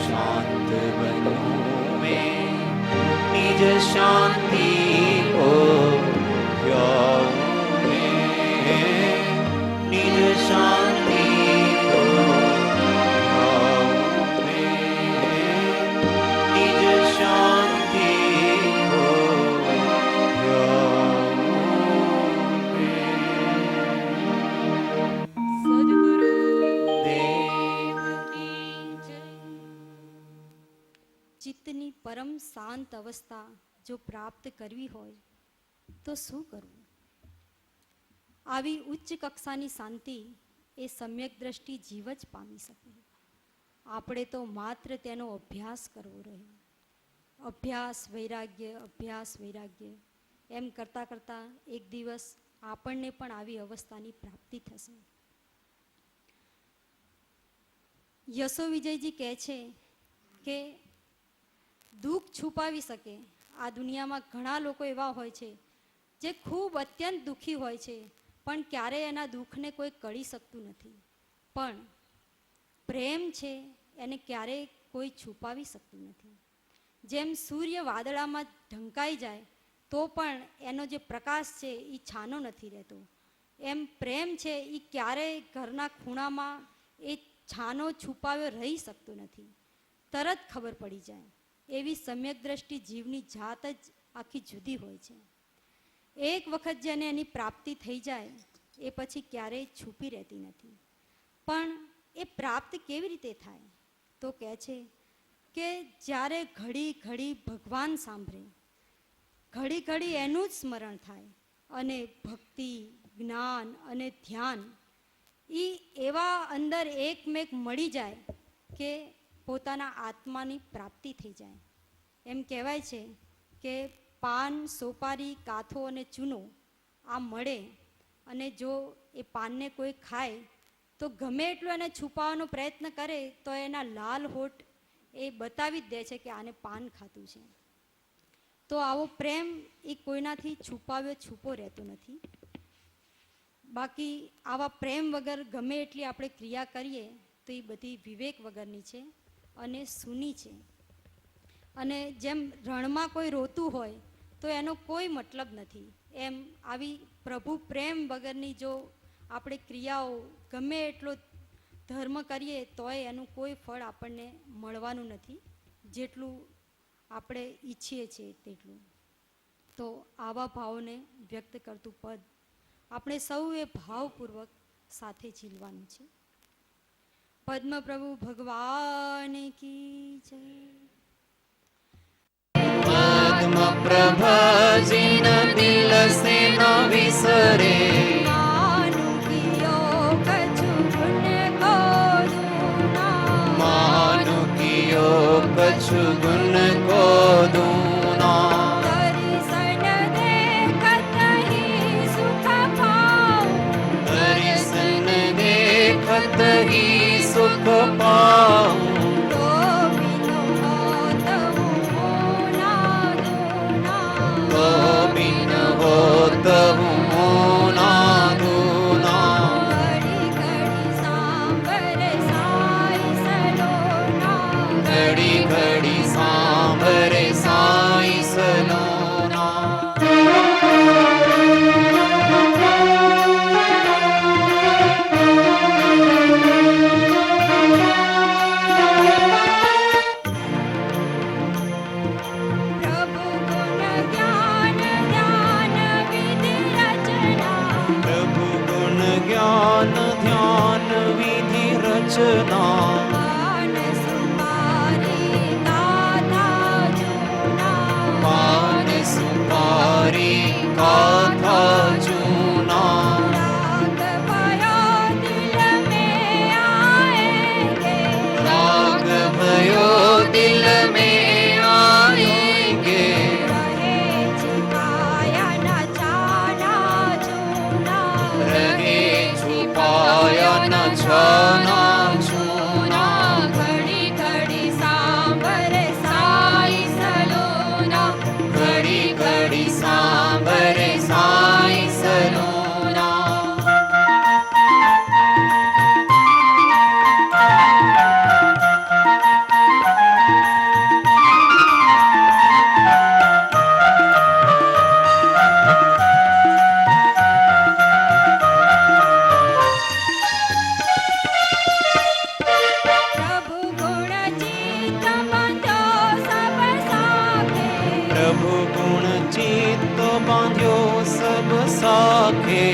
शांत बनूं मैं, निज शांति को गाऊं मैं, निज शांति को गाऊं मैं, निज शांति को गाऊं मैं। सद्गुरु देव की जय। ચિત્તની પરમ શાંત અવસ્થા જો પ્રાપ્ત કરવી હોય તો શું કરવું? આવી ઉચ્ચ કક્ષાની શાંતિ એ સમ્યક દ્રષ્ટિ જીવ જ પામી શકે. આપણે તો માત્ર તેનો અભ્યાસ કરવો રહે. અભ્યાસ વૈરાગ્ય એમ કરતાં કરતાં એક દિવસ આપણને પણ આવી અવસ્થાની પ્રાપ્તિ થશે. યશો વિજયજી કહે છે કે દુઃખ છુપાવી શકે. આ દુનિયામાં ઘણા લોકો એવા હોય છે જે ખૂબ અત્યંત દુઃખી હોય છે, પણ ક્યારેય એના દુઃખને કોઈ કળી શકતું નથી. પણ પ્રેમ છે એને ક્યારેય કોઈ છુપાવી શકતું નથી. જેમ સૂર્ય વાદળામાં ઢંકાઈ જાય તો પણ એનો જે પ્રકાશ છે એ છાનો નથી રહેતો, એમ પ્રેમ છે એ ક્યારેય ઘરના ખૂણામાં એ છાનો છુપાવ્યો રહી શકતો નથી, તરત ખબર પડી જાય. એવી સમ્યક દ્રષ્ટિ જીવની જાત જ આખી જુદી હોય છે. એક વખત જેને એની પ્રાપ્તિ થઈ જાય એ પછી ક્યારેય છુપી રહેતી નથી. પણ એ પ્રાપ્ત કેવી રીતે થાય? તો કહે છે કે જ્યારે ઘડી ઘડી ભગવાન સાંભળે, ઘડી ઘડી એનું જ સ્મરણ થાય અને ભક્તિ, જ્ઞાન અને ધ્યાન એ એવા અંદર એકમેક મળી જાય કે પોતાના આત્માની પ્રાપ્તિ થઈ જાય. એમ કહેવાય છે કે પાન, સોપારી, કાથો અને ચૂનો આ મળે અને જો એ પાનને કોઈ ખાય તો ગમે એટલું એને છુપાવવાનો પ્રયત્ન કરે તો એના લાલ હોઠ એ બતાવી જ દે છે કે આને પાન ખાતું છે. તો આવો પ્રેમ એ કોઈનાથી છુપાવ્યો છૂપો રહેતો નથી. બાકી આવા પ્રેમ વગર ગમે એટલી આપણે ક્રિયા કરીએ તો એ બધી વિવેક વગરની છે અને સૂની છે. અને જેમ રણમાં કોઈ રોતું હોય તો એનો કોઈ મતલબ નથી, એમ આવી પ્રભુ પ્રેમ વગરની જો આપણે ક્રિયાઓ ગમે એટલો ધર્મ કરીએ તોય એનું કોઈ ફળ આપણને મળવાનું નથી, જેટલું આપણે ઈચ્છીએ છીએ તેટલું. તો આવા ભાવને વ્યક્ત કરતું પદ આપણે સૌએ ભાવપૂર્વક સાથે ઝીલવાનું છે. પદ્મપ્રભુ ભગવાન કી જય. પદ્મ પ્રભાજીન દિલ સે ન વિસરે, માનું કિયો કछु ગુણ ગોદુના, માનું કિયો કछु ગુણ કો દૂના, દર્શન દેખત હી સુખ પાઉં, દર્શન દેખત હી સુખ પાઉં, તો બિન હોત હું તો બિન હોત હું દૂના, ઘડી ઘડી સાંભરે સાઈ સલોના. ઘડી ઘડી સાંભરે સાઈ સલોના. પ્રભુ ગુણ ચિત્ત બાંધ્યો સબ સાખે,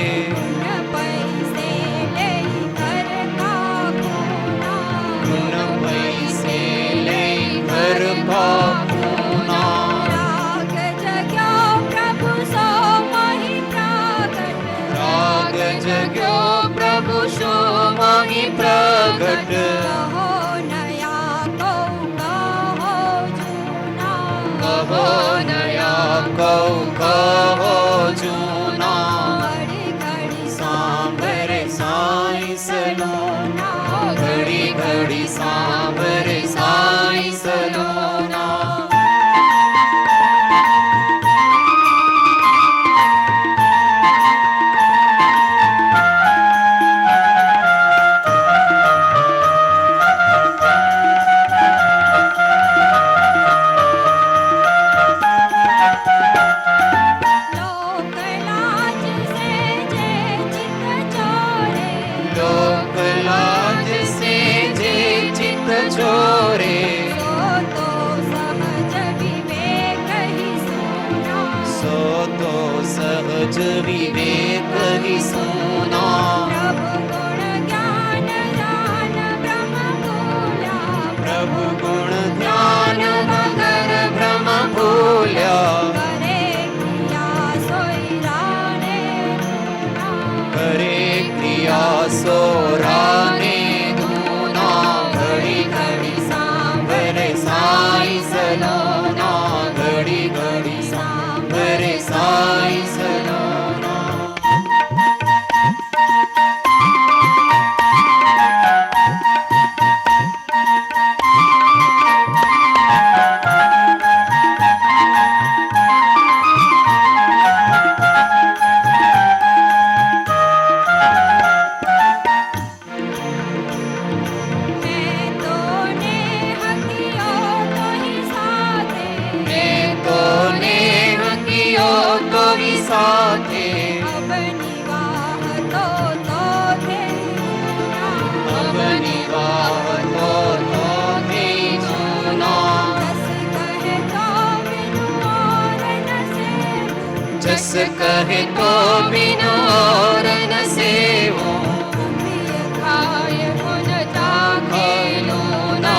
ગુણ પૈસે લઈ ઘર કાપુના, રાગ જગ્યો પ્રભુ સો મોહી પ્રગટ, કહો નયા કહો જૂના, સાંભરે સાઈ સલોના, ઘડી ઘડી સાંભરે સાઈ સલોના. સાથે અબની વાહ તો થઈ અબની વાહ તો થઈ જૂના જસ કહે તો બિન ઓર ન સેવું ખાય ગુણ ચાખેલું ના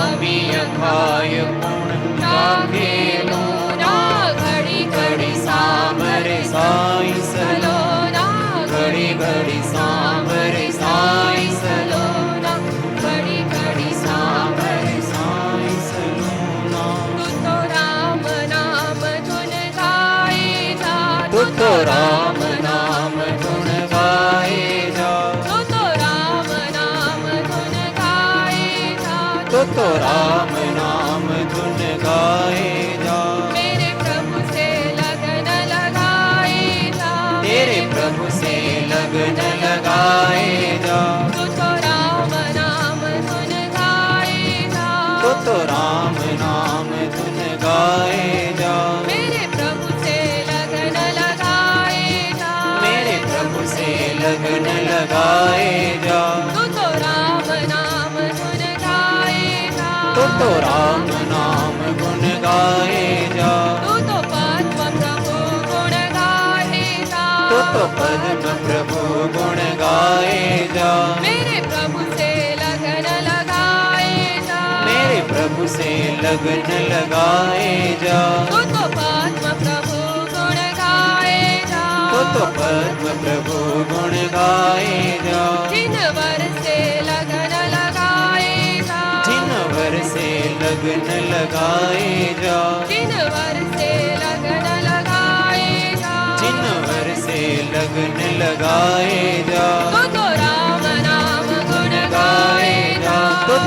અમિય ખાય પુણ ચાખેલું ના ઘડી ઘડી સાંભરે સાઈ સલો ના ઘડી ઘડી સાંભરે સાઈ સલો ના ઘડી ઘડી સાંભરે સાઈ સલોના તું તો રામ નામ ધુન ગાય જા તું તો રામ નામ ગુણ ગાય જા તું તો રામ નામ ધુન ગાય જા તું તો રામ નામ ધुन गाए जा मेरे प्रभु से लगन लगाए जा तेरे प्रभु से लगन लगाए जा तू तो राम नाम धुन गाए जा तो राम नाम धुन गाए जा मेरे प्रभु से लगन लगाए जा मेरे प्रभु से लगन लगाए जा तू तो राम नाम धुन गाए जा तो राम नाम गुण गाए जा तू तो पद्म प्रभु गुण गाए जा तो पद्म प्रभु गुण गाए जा मेरे प्रभु से लगन लगाए जा मेरे प्रभु से लगन लगाए जा तू तो पद्म प्रभु गुण गाए जा तो पद्म प्रभु गुण गाए जा जिन वर से लगन लगाए जा जिन वर से लगन लगाए जा जिन वर से लगन लगाए जा जिन वर से लगन लगाए जा तू तो राम नाम गुण गाए जा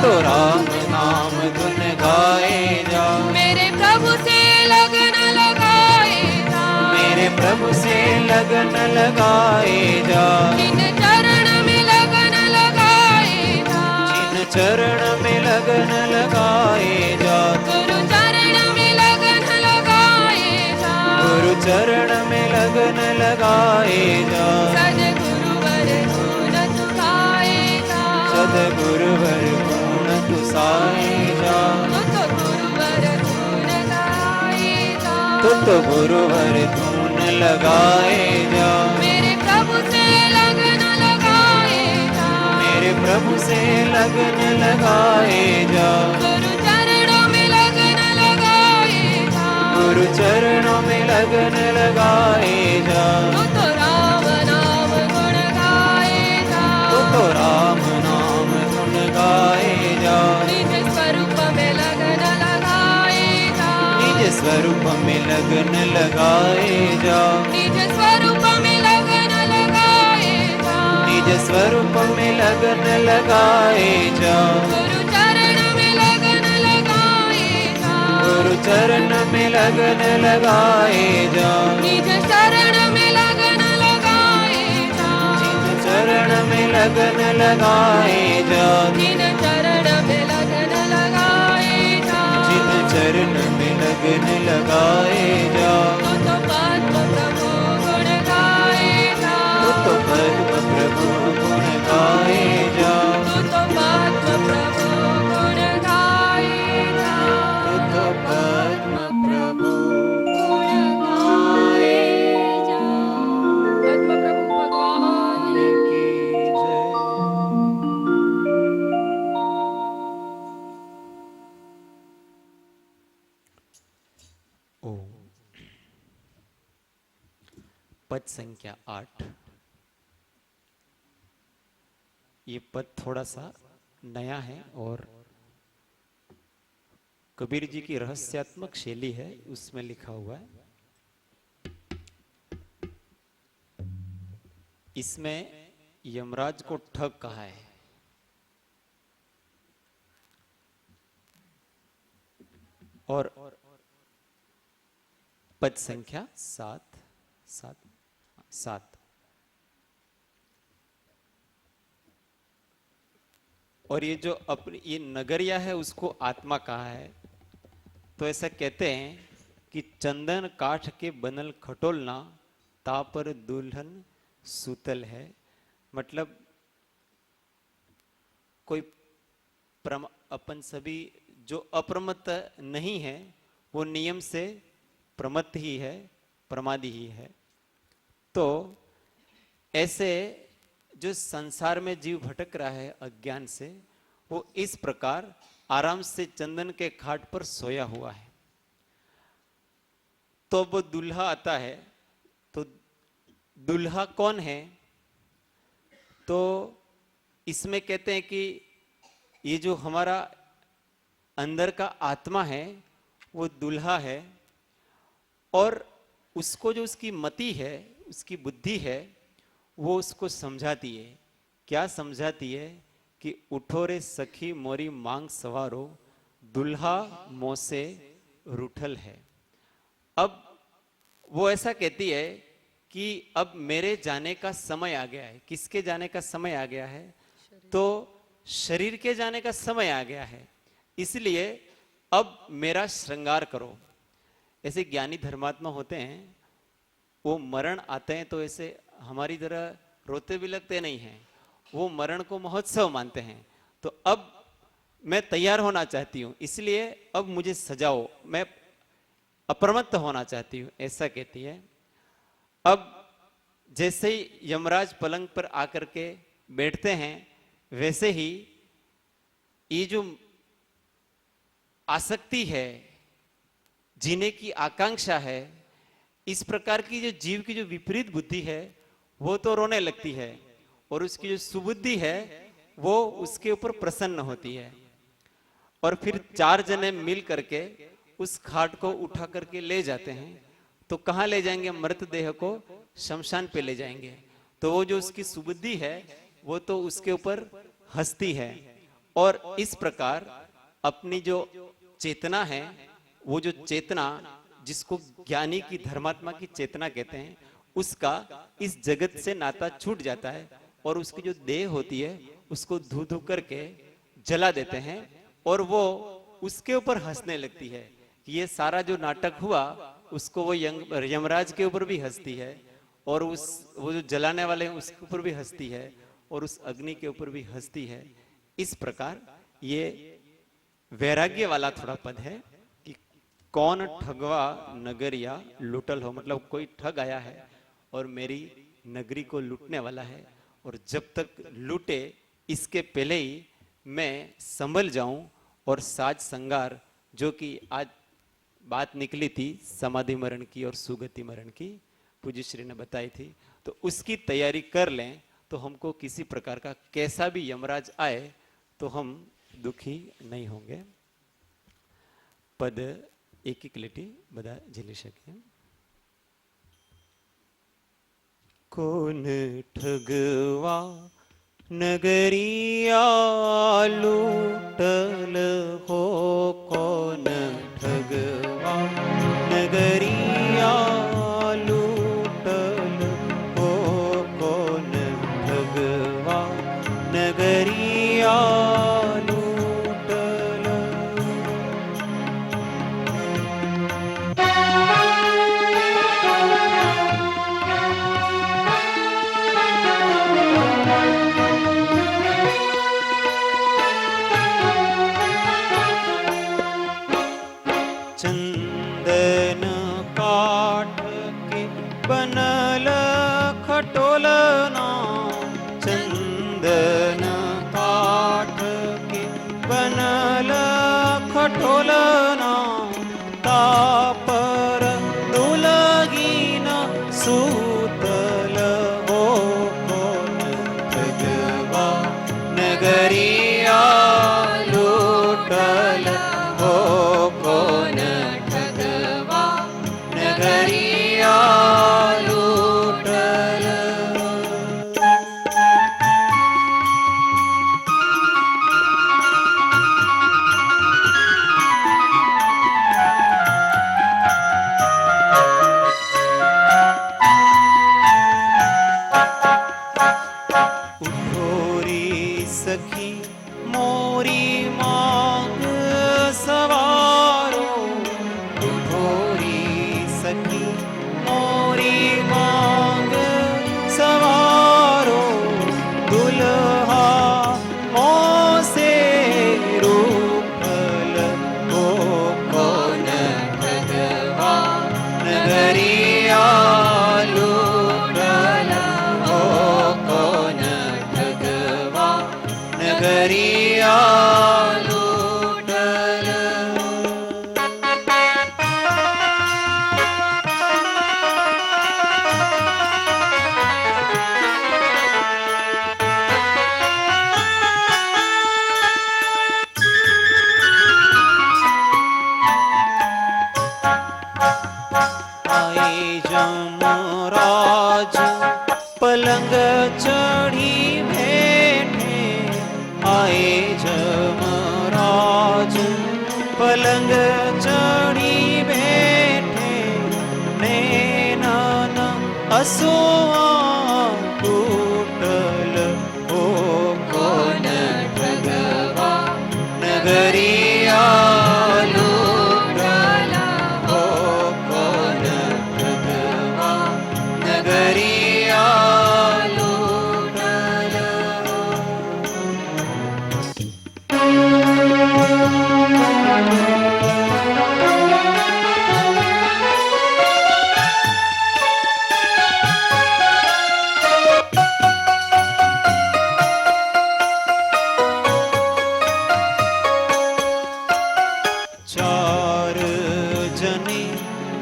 तो राम नाम गुण गाए जा मेरे प्रभु से लगन लगाए जा मेरे प्रभु से लगन लगाए जा जिन चरण में लगन लगाए जा जिन चरण में लगन लगाए जा गुरु चरण में लगन लगाए जा गुरु चरण में लगन लगाए जा सद्गुरु वर गुण तुकाए जा सद्गुरु वर गुण तुसाए जा तू तो गुरुवर गुण गाए जा तो गुरुवर धुन लगाए जा मेरे प्रभु से लगन लगाए जा मेरे प्रभु से लगन लगाए जा गुरु चरणों में लगन लगाए जा गुरु चरणों में लगन लगाए जा तू तो राम नाम गुण गाए जा तो राम नाम गुण गाए जा निज स्वरूप में लगन लगाए जा निज स्वरूप में लगन लगाए जा निज स्वरूप में लगन लगाए जा निज स्वरूप में लगन लगाए जा गुरु चरण में लगन लगाए जा गुरु चरण में लगन लगाए जा निज शरण में लगन लगाए जा चरण में लगन लगाए जा जिन चरण में लगन लगाए जा जिन चरण में लगन लगाए जा तू तो पद्म प्रभु गुण गाए जा तो पद्म प्रभु गुण गाए जा तू तो पद्म प्रभु गुण गाए जा तो पद्म प्रभु गुण गाए जा पद्म प्रभु भगवान की जय। ओम। पद संख्या 8। ये पद थोड़ा सा नया है और कबीर जी की रहस्यात्मक शैली है, उसमें लिखा हुआ है। इसमें यमराज को ठग कहा है। और पद संख्या 7। और ये जो अपनी ये नगरिया है उसको आत्मा कहा है। तो ऐसा कहते हैं कि चंदन काठ के बनल खटोलना ता पर दुल्हन सूतल है, मतलब कोई अपन सभी जो अप्रमत्त नहीं है वो नियम से प्रमत्त ही है, प्रमादी ही है। तो ऐसे जो संसार में जीव भटक रहा है अज्ञान से, वो इस प्रकार आराम से चंदन के खाट पर सोया हुआ है। तो वो दूल्हा आता है, तो दूल्हा कौन है? तो इसमें कहते हैं कि ये जो हमारा अंदर का आत्मा है वो दूल्हा है, और उसको जो उसकी मति है, उसकी बुद्धि है, वो उसको समझाती है। क्या समझाती है? कि उठो रे सखी मोरी मांग सवारो, दुल्हा मोसे रूठल है। अब वो ऐसा कहती है कि अब मेरे जाने का समय आ गया है। किसके जाने का समय आ गया है? तो शरीर के जाने का समय आ गया है, इसलिए अब मेरा श्रृंगार करो। ऐसे ज्ञानी धर्मात्मा होते हैं, वो मरण आते हैं तो ऐसे हमारी तरह रोते भी लगते नहीं हैं, वो मरण को महोत्सव मानते हैं। तो अब मैं तैयार होना चाहती हूँ, इसलिए अब मुझे सजाओ, मैं अप्रमत्त होना चाहती हूँ, ऐसा कहती है। अब जैसे ही यमराज पलंग पर आकर के बैठते हैं, वैसे ही ये जो आसक्ति है, जीने की आकांक्षा है, इस प्रकार की जो जीव की जो विपरीत बुद्धि है वो तो रोने लगती है, और उसकी जो सुबुद्धि है वो उसके ऊपर प्रसन्न होती है। और फिर 4 जने मिल करके उस खाट को उठा करके ले जाते हैं। तो कहाँ ले जाएंगे? मृतदेह को शमशान पे ले जाएंगे। तो वो जो उसकी सुबुद्धि है वो तो उसके ऊपर हंसती है, और इस प्रकार अपनी जो चेतना है, वो जो चेतना जिसको ज्ञानी की धर्मात्मा की चेतना कहते हैं, उसका इस जगत से नाता छूट जाता है, और उसकी जो देह होती है उसको धू धू करके जला देते हैं, और वो उसके ऊपर हंसने लगती है। ये सारा जो नाटक हुआ उसको वो यमराज के ऊपर भी हंसती है, और वो जो जलाने वाले हैं उसके ऊपर भी हंसती है, और उस अग्नि के ऊपर भी हंसती है। इस प्रकार ये वैराग्य वाला थोड़ा पद है कि कौन ठगवा नगरिया लुटल हो, मतलब कोई ठग आया है और मेरी नगरी को लूटने वाला है, और जब तक लूटे इसके पहले ही मैं संभल जाऊं, और साज संगार जो कि आज बात निकली थी समाधि मरण की और सुगति मरण की, पूज्य श्री ने बताई थी, तो उसकी तैयारी कर लें, तो हमको किसी प्रकार का कैसा भी यमराज आए तो हम दुखी नहीं होंगे। पद एक एक लिटी बदा झेली શકે। कौन ठगवा नगरिया लूटल हो, कौन ठगवा नगरिया लूटल हो, कौन ठगवा नगरिया लूटल। चंदन काठ के बनल खटोलना, चंदन काठ के बनल खटोलना, तापर दुलगीन सूतल हो, कौन ठगवा नगरिया लूटल हो, कौन ठगवा नगरिया लूटल। उठोरी सखी मोरी मांग सवारो, उठोरी सखी मोरी मांग આયે જમરાજ પલંગ ચઢી બેઠે, આયે જમરાજ પલંગ ચઢી બેઠે, નૈનન અસુઆ તૂટલ ઓ કોન ઠગવા, નગરિયા લૂટલા ઓ કોન ઠગવા, નગરિયા લૂટલા. ચાર જને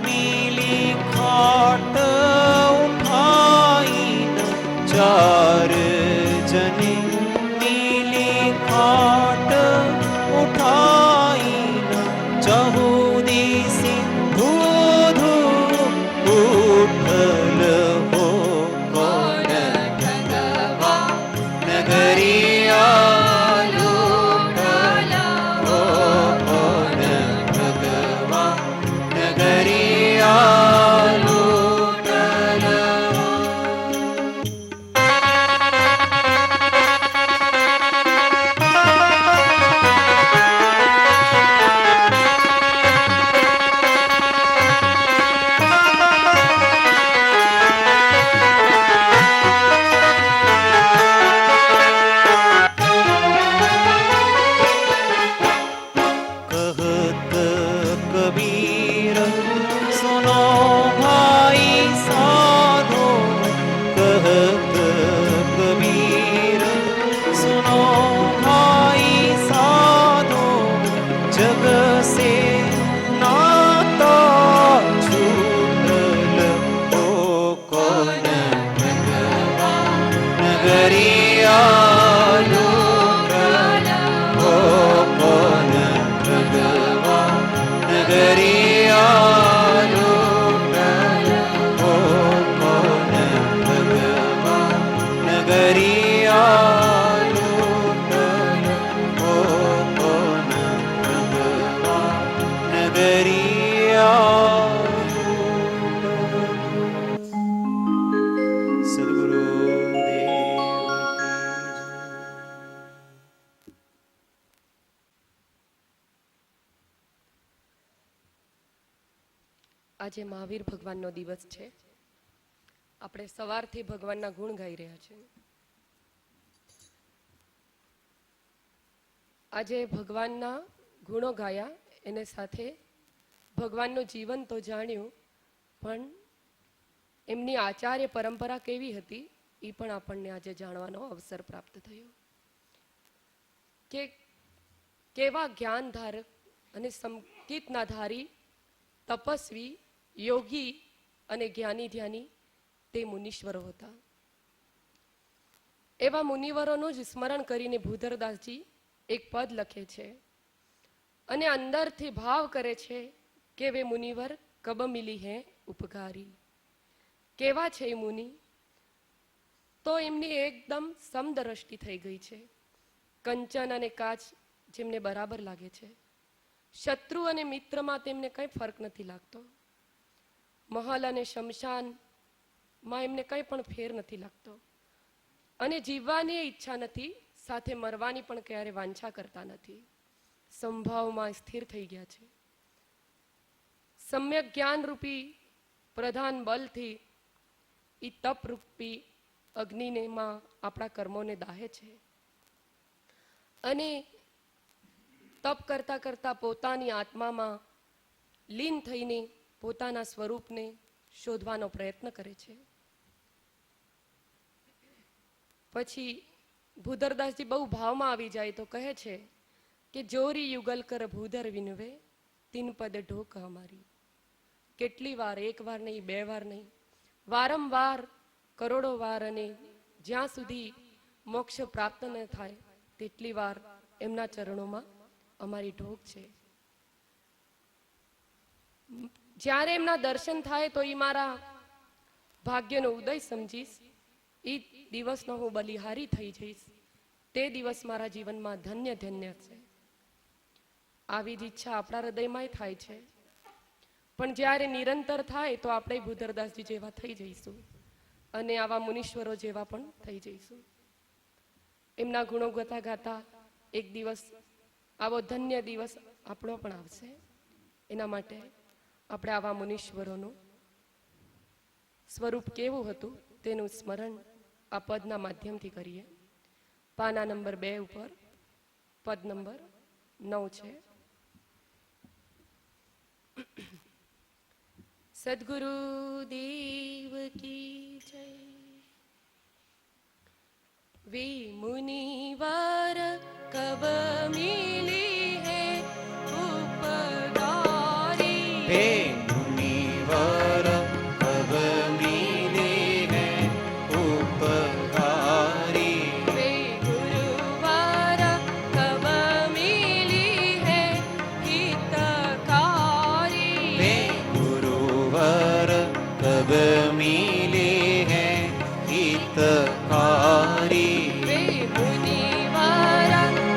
મિલી ખાટ ઉઠાઈને, ચાર જને મિલી ખાટ ઉઠાઈને, ચહુદીસી ધૂધુ ઉઠલ હો કોન ઠગવા, નગરિયા લૂટલા હો કોન ઠગવા, નગરિયા લૂટલા. कहत कबीर सुनो भाई साधो, कहत कबीर सुनो भाई साधो, जग से नाता छूटल हो कोन ઠગવા, નગરિયા લૂટલા હો કોન ઠગવા, નગરિયા લૂટલા હો કોન ઠગવા, નગરિયા લૂટલા હો કોન ઠગવા, નગરિયા લૂટલા. સદગુરુદેવ કી જય. આજે મહાવીર ભગવાનનો દિવસ છે. આપણે સવારથી ભગવાનના ગુણ ગાઈ રહ્યા છીએ. આજે ભગવાનના ગુણો ગાયા, એને સાથે ભગવાનનું જીવન તો જાણ્યું, પણ એમની આચાર્ય પરંપરા કેવી હતી એ પણ આપણને આજે જાણવાનો અવસર પ્રાપ્ત થયો. કે કેવા જ્ઞાનધારક અને સંગીતના ધારી, તપસ્વી, યોગી અને જ્ઞાની ધ્યાની તે મુનીશ્વરો હતા. એવા મુનિવરોનું જ સ્મરણ કરીને ભૂધરદાસજી એક પદ લખે છે અને અંદરથી ભાવ કરે છે કે વે મુનિવર કબ મિલી હે ઉપકારી. કેવા છે એ મુનિ? તો એમની એકદમ સમદ્રષ્ટિ થઈ ગઈ છે. કંચન અને કાચ જેમને બરાબર લાગે છે. શત્રુ અને મિત્રમાં તેમને કંઈ ફરક નથી લાગતો. મહલ અને શમશાનમાં એમને કંઈ પણ ફેર નથી લાગતો. અને જીવવાની ઈચ્છા નથી, સાથે મરવાની પણ ક્યારે વાંછા કરતા નથી. સંભાવમાં સ્થિર થઈ ગયા છે. સમ્યક જ્ઞાન રૂપી પ્રધાન બલથી ઈ તપ રૂપી અગ્નિને માં આપણા કર્મોને દાહે છે. અને તપ કરતા કરતા પોતાની આત્મામાં લીન થઈને પોતાના સ્વરૂપને શોધવાનો પ્રયત્ન કરે છે. પછી ભૂધરદાસજી બહુ ભાવમાં આવી જાય તો કહે છે કે જોરી યુગલ કર ભૂધર વિનવે તીન પદ ઢોક અમારી. કેટલી વાર, એક વાર નહીં, બે વાર નહીં, વારંવાર, કરોડો વાર, અને જ્યાં સુધી મોક્ષ પ્રાપ્ત ન થાય તેટલી વાર એમના ચરણોમાં અમારી ઢોક છે. જ્યારે એમના દર્શન થાય તો એ મારા ભાગ્યનો ઉદય સમજીશ, એ દિવસનો હું બલિહારી થઈ જઈશ, તે દિવસ મારા જીવનમાં ધન્ય ધન્ય છે. આવી જ ઈચ્છા આપણા હૃદયમાં થાય છે. પણ જ્યારે નિરંતર થાય તો આપણે ભૂધરદાસજી જેવા થઈ જઈશું અને આવા મુનીશ્વરો જેવા પણ થઈ જઈશું. એમના ગુણો ગાતા ગાતા એક દિવસ આવો ધન્ય દિવસ આપણો પણ આવશે. એના માટે આપણે આવા મુનીશ્વરોનું સ્વરૂપ કેવું હતું તેનું સ્મરણ આ પદના માધ્યમથી કરીએ. પાના નંબર 2 ઉપર પદ નંબર 9 છે. સદગુરુ દેવ કી જય. वे मुनिवर कब मिली है उपकारी. हे मुनिवर कब मिले हैं उपकारी. वे गुरुवर कब मिली है हितकारी. हे गुरुवर कब मिले हैं हितकारी. वे मुनिवर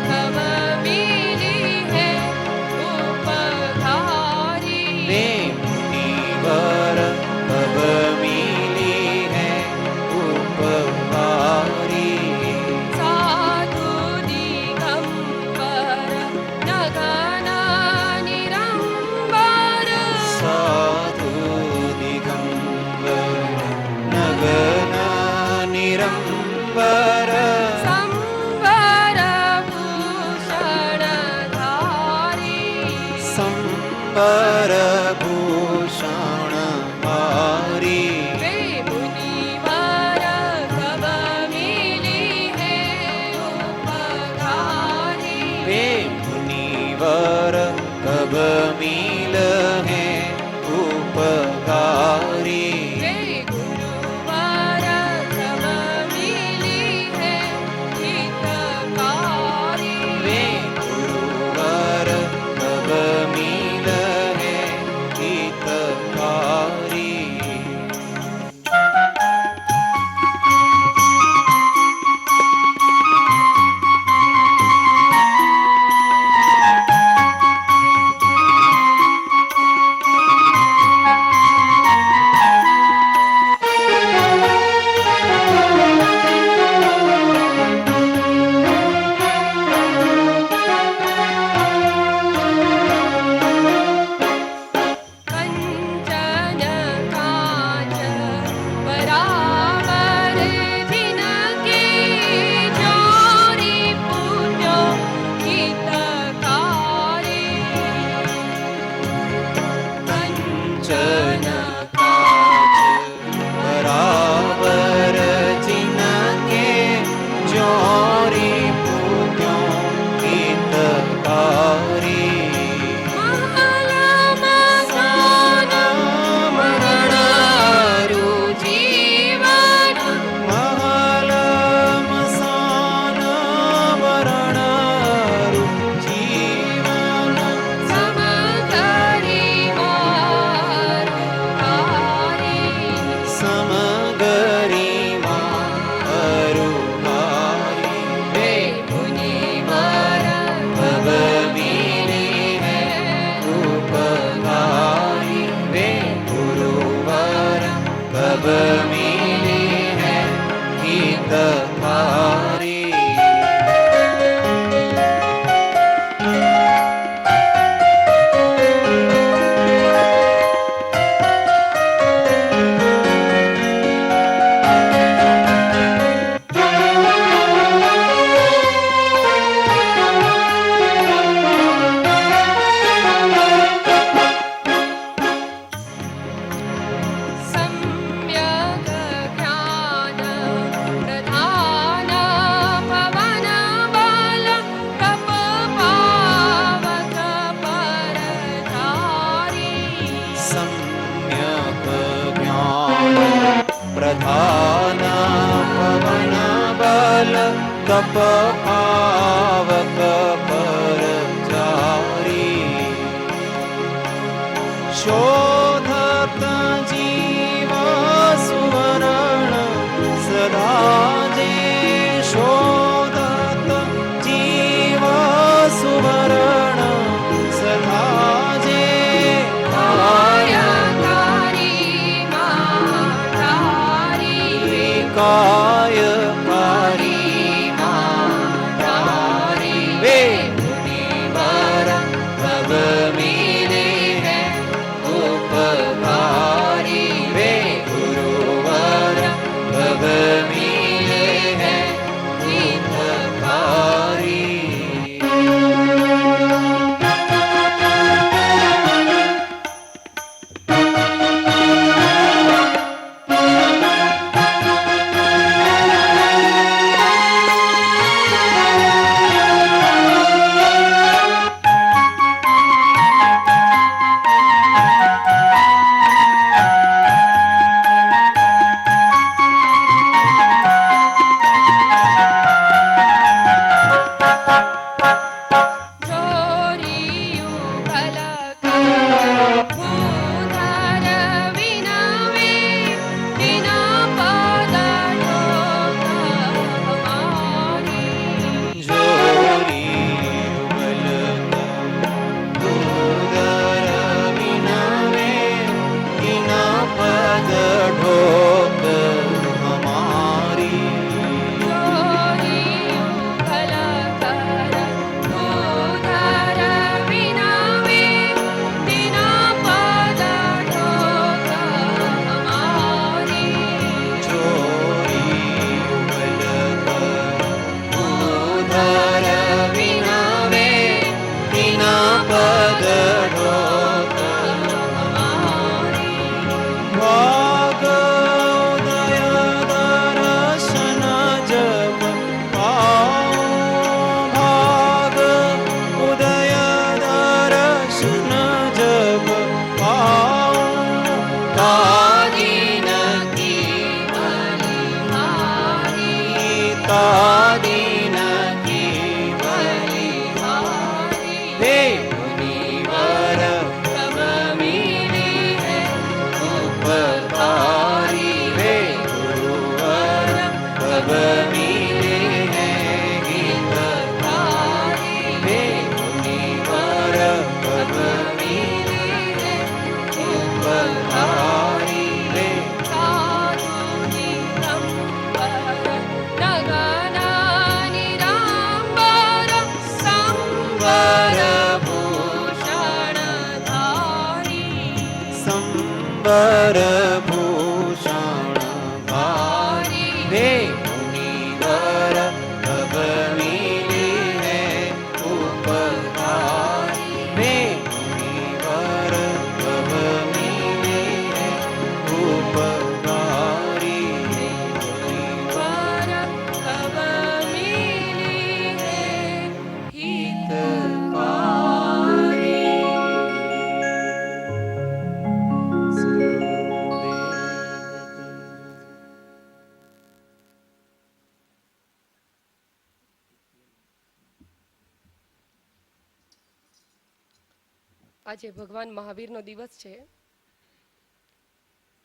कब मिली है उपकारी. वे मुनिवर कब मिले हैं उपकारी. साधु दिगंबर नगन निरंबर. साधु दिगंबर नगन निरंबर. संवर भूषण धारी. संबर भूषण हारी. वे मुनिवर कब मिली है उपकारी. वे मुनिवर कब मिल हैं उपकारी. वे गुरुवर कब मिली है हितकारी. वे गुरुवर कब मिल हैं हितकारी. वे मुनिवर सब मिले हैं उपकारी वे गुरुवर सब मिले हैं हितकारी संवर भूषण धारी वे मुनिवर सब मिले हैं उपकारी वे मुनिवर सब मिले हैं उपकारी मुनिवर सब मिले हैं हितकारी। આજે ભગવાન મહાવીરનો દિવસ છે,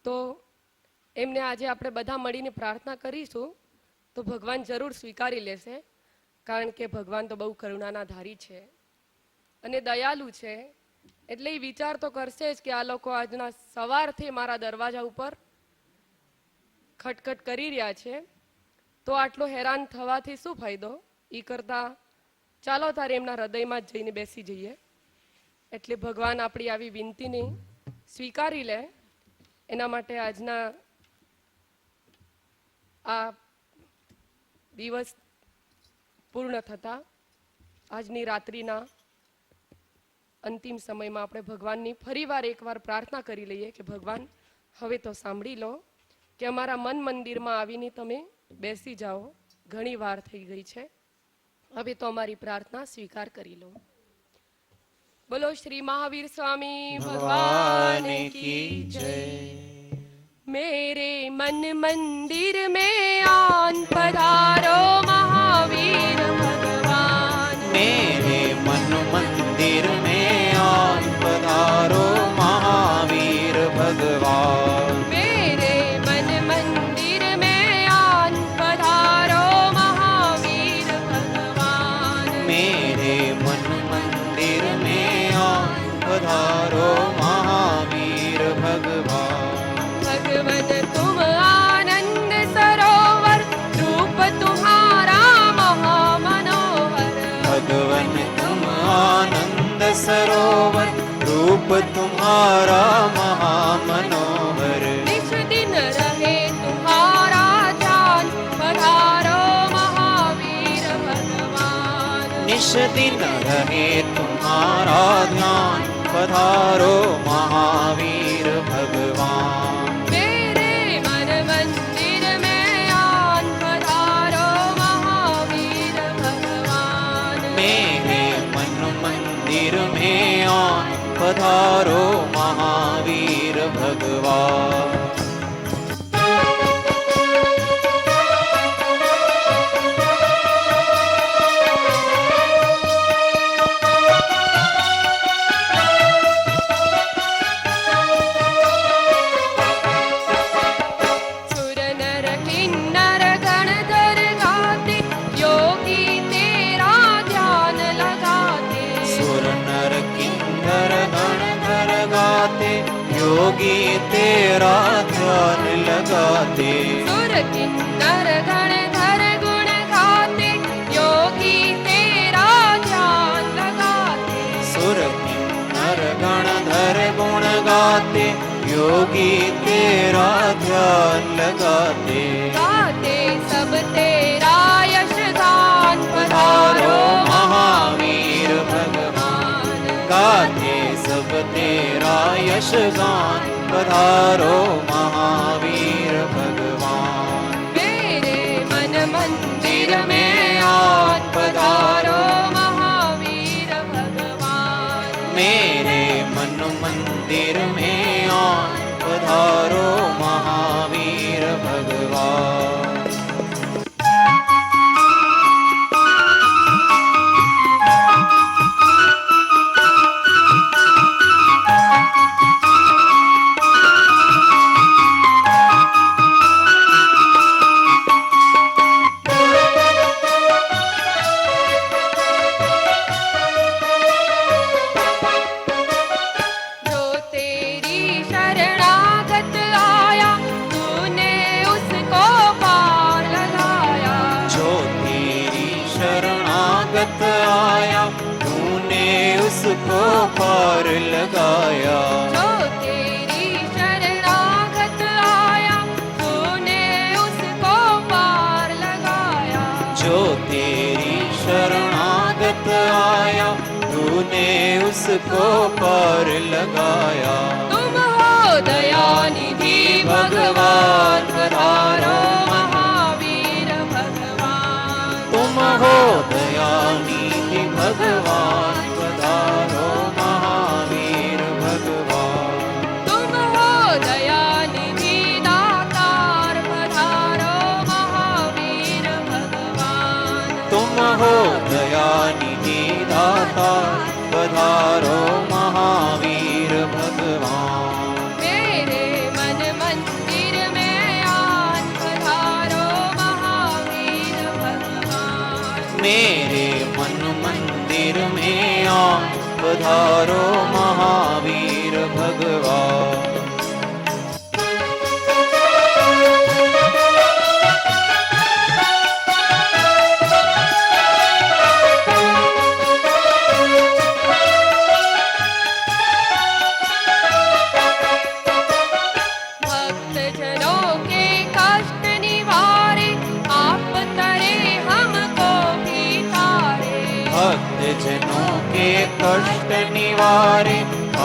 તો એમને આજે આપણે બધા મળીને પ્રાર્થના કરીશું તો ભગવાન જરૂર સ્વીકારી લેશે, કારણ કે ભગવાન તો બહુ કરુણાના ધારી છે અને દયાલુ છે. એટલે એ વિચાર તો કરશે જ કે આ લોકો આજના સવારથી મારા દરવાજા ઉપર ખટખટ કરી રહ્યા છે, તો આટલો હેરાન થવાથી શું ફાયદો? એ કરતા ચાલો તારે એમના હૃદયમાં જ જઈને બેસી જઈએ. એટલે ભગવાન આપણી આવી વિનંતીને સ્વીકારી લે, એના માટે આજના આ દિવસ પૂર્ણ થતા આજની રાત્રિના અંતિમ સમયમાં આપણે ભગવાનની ફરીવાર એકવાર પ્રાર્થના કરી લઈએ કે ભગવાન હવે તો સાંભળી લો કે અમારા મન મંદિરમાં આવીને તમે બેસી જાઓ. ઘણી વાર થઈ ગઈ છે, હવે તો અમારી પ્રાર્થના સ્વીકાર કરી લો. बोलो श्री महावीर स्वामी भगवान की जय। मेरे मन मंदिर में आन पधारो महावीर भगवान, मेरे मन मंदिर में आन पधारो महावीर भगवान, मेरे मन मंदिर में आन पधारो महावीर भगवान, मेरे मन मंदिर में आन पधारो महावीर भगवान। भगवन तुम आनंद सरोवर, रूप तुम्हारा महामनोहर, भगवन मन तुम आनंद सरोवर, रूप तुम्हारा महामनोहर। निश दिन रहे तुम्हारा ध्यान, पधारो महावीर भगवान। निश दिन रहे तुम्हारा ध्यान, पधारो महावीर भगवान। मेरे मन मंदिर में आन, पधारो महावीर भगवान। मेरे मन मंदिर में आन, पधारो महावीर भगवान। सुर नर किन्नर गणधर गाते, योगी तेरा ध्यान लगाते। सुर नर किन्नर गणधर गाते, योगी तेरा ध्यान लगाते। सुर किन्नर गणधर गुण गाते, योगी तेरा ध्यान लगाते। सुर किन्नर गणधर गुण गाते, योगी तेरा ध्यान लगाते। गाते सब तेरा यश गान, पधारो महावीर भगवान। गाते सब तेरा यश गान, पधारो महावीर भगवान। मेरे मन मंदिर में आन, पधारो महावीर भगवान। मेरे मन मंदिर में आन, पधारो महावीर भगवान। जो तेरी शरणागत आया, तूने उसको पार लगाया। जो तेरी शरणागत आया, तूने उसको पार लगाया। जो तेरी शरणागत आया, तूने उसको पार लगाया। जो तेरी शरणागत आया, तूने उसको पार लगाया। तुम हो दयानिधि भगवान, पधारो महावीर भगवान। तुम हो दयानिधि भगवान, पधारो महावीर भगवान। तुम हो दयानिधि दातार, पधारो महावीर भगवान। तुम हो दयानिधि दाता, पधारो महावीर भगवान। मेरे मन मंदिर में आन, पधारो महावीर भगवान। मेरे मन मंदिर में आन, पधारो महावीर भगवान। भक्त जनों के कष्ट निवारे, आप तरे हमको भी तारे। भक्त जनों के कष्ट निवारे,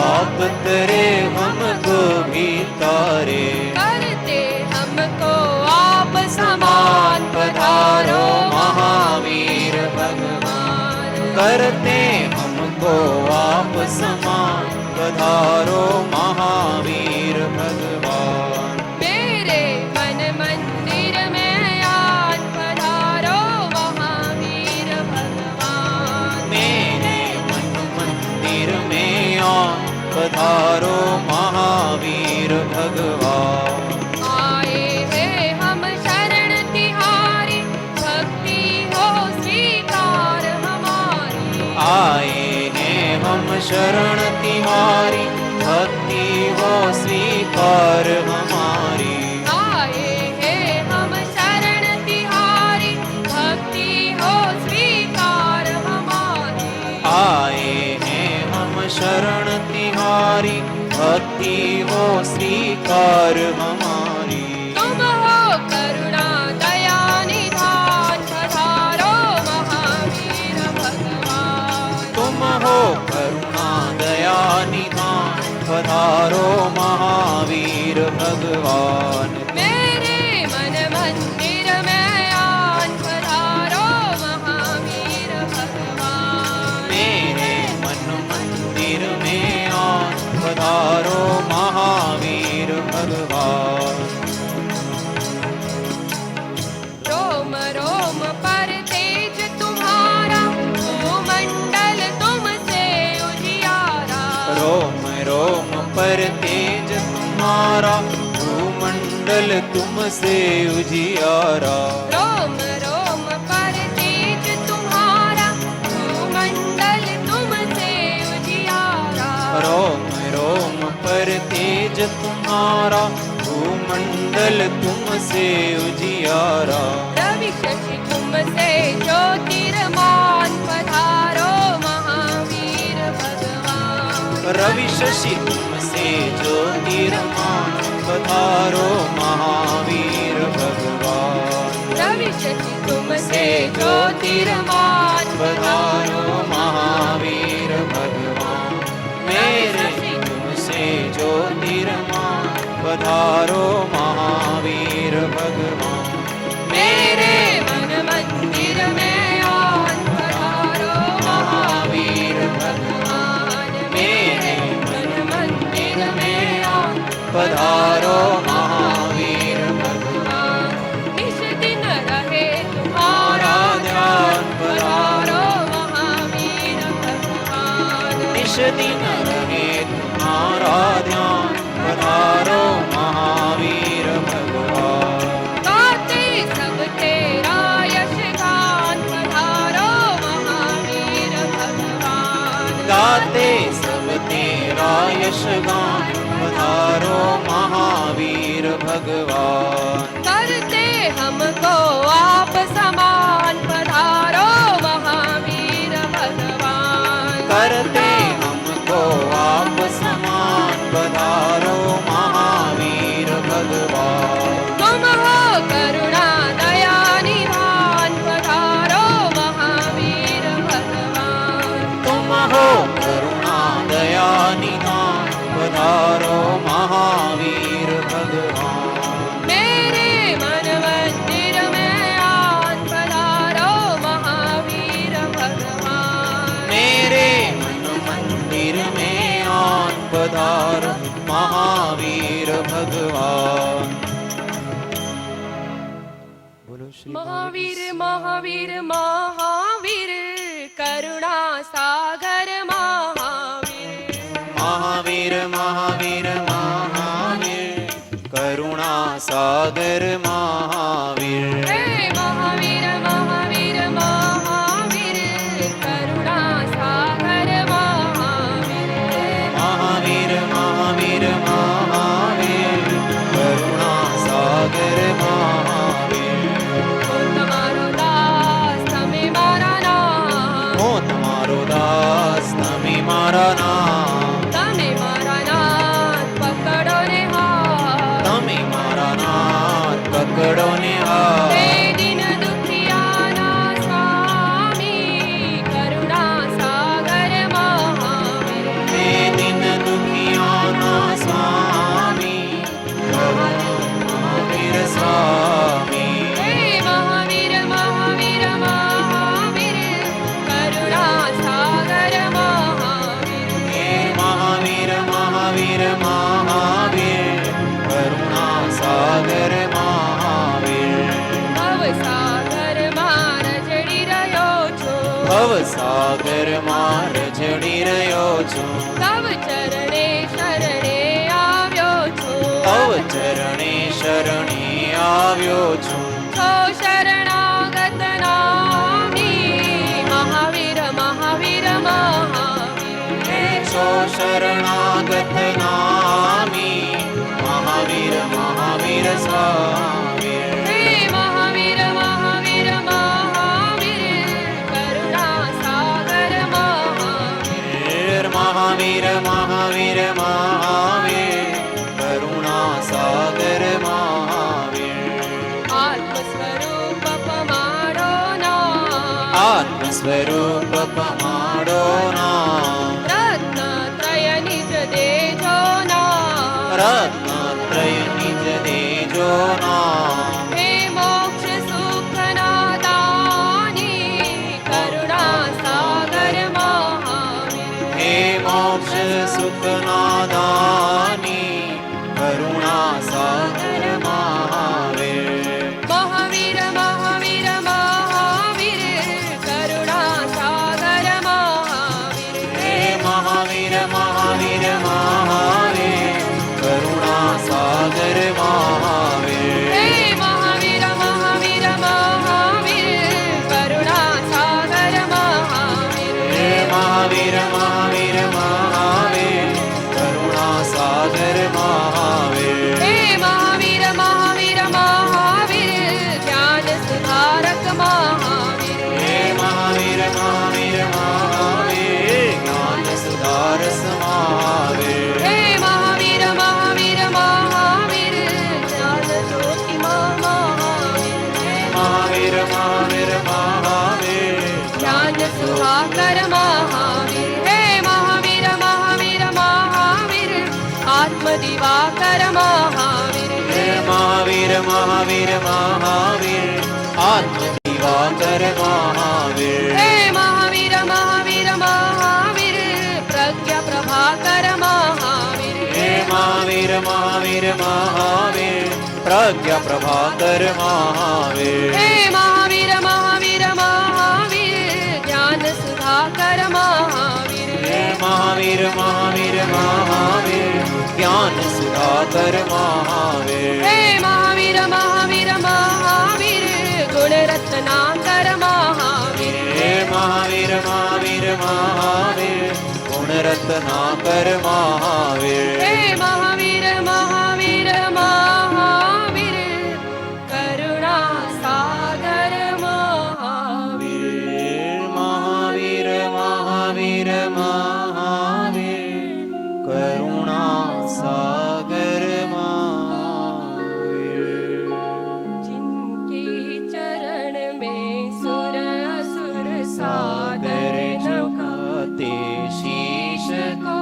आप तरे हमको भी तारे। करते हमको आप समान, पधारो महावीर भगवान। करते हमको आप समान, पधारो महावीर भगवान। मेरे मन मंदिर में आन, पधारो महावीर भगवान। मेरे मन मंदिर में आन, पधारो महावीर भगवान। आए हैं हम शरण तिहारी, भक्ति हो स्वीकार हमारी। आए हैं हम शरण तिहारी, भक्ति हो स्वीकार हमारी। आए हैं हम शरण तिहारी, भक्ति हो स्वीकार हमारी। आए हैं हम शरण तिहारी, भक्ति हो स्वीकार हमारी। तुम हो करुणा दया निधान, पधारो महावीर भगवान। तुम हो करुणा दया निधान, पधारो महावीर भगवान। मेरे मन मंदिर में आन, पधारो महावीर भगवान। मेरे मन मंदिर में आन, पधारो महावीर भगवान। रोम रोम पर तेज तुम्हारा, भूमंडल तुमसे उजियारा। रोम रोम पर तेज तुम्हारा, भूमंडल तुमसे उजियारा। रोम रोम पर तेज तुम्हारा, भूमंडल तुमसे उजियारा। रोम रोम पर तेज तुम्हारा, भूमंडल तुमसे उजियारा। रवि शशि तुमसे ज्योतिर्मान, पधारो महावीर भगवान। रवि शशि तुमसे ज्योतिर्मान, पधारो महावीर भगवान। रवि शशि तुमसे ज्योतिर्मान, पधारो महावीर भगवान। मेरे तुमसे ज्योतिर्मान, पधारो महावीर भगवान। मेरे मन मंदिर में आन, पधारो महावीर भगवान। मेरे मन मंदिर में आन, पधारो महावीर भगवान। निश दिन रहे तुम्हारा ध्यान, पधारो महावीर भगवान। निश दिन रहे तुम्हारा ध्यान, पधारो महावीर भगवान। गाते सब तेरा यश गान, पधारो महावीर भगवान। गाते सब तेरा यश गान, पधारो महावीर भगवान। करते हमको आप समान, पधारो महावीर भगवान। करते हमको आप समान, पधारो महावीर भगवान। तुम हो करुणा दया निधान, पधारो महावीर भगवान। तुम हो करुणा दया निधान, पधारो महावीर भगवान। मेरे मन मंदिर में आन, पधारो महावीर भगवान। मेरे मन मंदिर में आन, पधारो महावीर भगवान। बोलो श्री महावीर महावीर महावीर, करुणा सागर महावीर। महावीर महावीर महावीर, करुणा सागर महावीर। हे महावीर महावीर महावीर, करुणा सागर महावीर। महावीर महावीर महावीर, करुणा सागर महावीर। ओ તમારો દાસ તમે મારા નામ, हो તમારો દાસ તમે મારા નામ, તમે મારા નાથ પકડો ને હાથ। તમે મારા નાથ પકડો ને હાથ। હે દિન દુખિયાના સ્વામી, કરુણા સાગર મહાવીર। હે દિન દુખિયાના સ્વામી, મહાવીર સ્વામી। હે મહાવીર મહાવીર મહાવીર, કરુણા સાગર મહાવીર। હે મહાવીર મહાવીર મહાવીર, કરુણા સાગર મહાવીર। ભવસાગરમાં રજડી રહ્યો છો, ભવસાગરમાં રજડી રહ્યો છું, તવ ચરણે શરણે આવ્યો છો। તવ ચરણે શરણે આવ્યો છું। છો શરણાગત નામી, મહાવીર મહાવીર મહાવીર। છો શરણાગત નામી, મહાવીર મહાવીર સ્વામી। હે મહાવીર મહાવીર મહાવીર, કરુણા સાગર મહાવીર। મહાવીર મહાવીર કરુણા સાગર મહાવીર આત્મ સ્વરૂપ પમાડો નામ આત્મ સ્વરૂપ પમાડો નામ રત્નત્રય નિજ દેજો નામ રત્નત્રય નિજ દેજો નામ હે મોક્ષ સુખના દાની કરુણા સાગર મહાવીર હે મોક્ષ સુખના દાની કરુણા સાગર મહાવીર મહાવીર મહાવીર મહાવીર કરુણા સાગર મહાવીર હે મહાવીર મહાવીર મહાવીર કરુણા સાગર મહાવીર હે મહાવીર મહાવીર મહાવીર કરુણા સાગર મહાવીર હે મહાવીર મહાવીર મહાવીર કરુણા સાગર મહાવીર હે મહાવીર મહાવીર મહાવીર જ્ઞાન સુધારક મહાવીર હે મહાવીર મહાવીર મહાવીર જ્ઞાન સુધારસ મહાવીર હે મહાવીર મહાવીર મહાવીર જ્ઞાન જ્યોતિ મહાવીર મહાવીર મહાવીર મહાવીર જ્ઞાન સુધાકર મહાવીર હે મહાવીર મહાવીર મહાવીર આત્મ દિવાકર મહાવીર હે મહાવીર મહાવીર મહાવીર આત્મ દિવાકર મહાવીર હે મહાવીર મહાવીર મહાવીર પ્રજ્ઞા પ્રભાકર મહાવીર હે મહાવીર મહાવીર મહાવીર પ્રજ્ઞા પ્રભાકર મહાવીર હે મહાવીર મહાવીર મહાવીર જ્ઞાન સુધાકર મહાવીર હે મહાવીર મહાવીર મહાવીર જ્ઞાન સુધાકર મહાવીર હે મહાવીર મહાવીર મહાવીર ગુણ રત્નાકર મહાવીર હે મહાવીર મહાવીર મહાવીર ગુણ રત્નાકર મહાવીર હે મહાવીર મહાવીર મહાવીર કરુણા સાગર મહાવીર મહાવીર મહાવીર મહાવીર કરુણા સાગર મહાવીર जिनके चरण में सुर असुर सागर नौका ते शीश को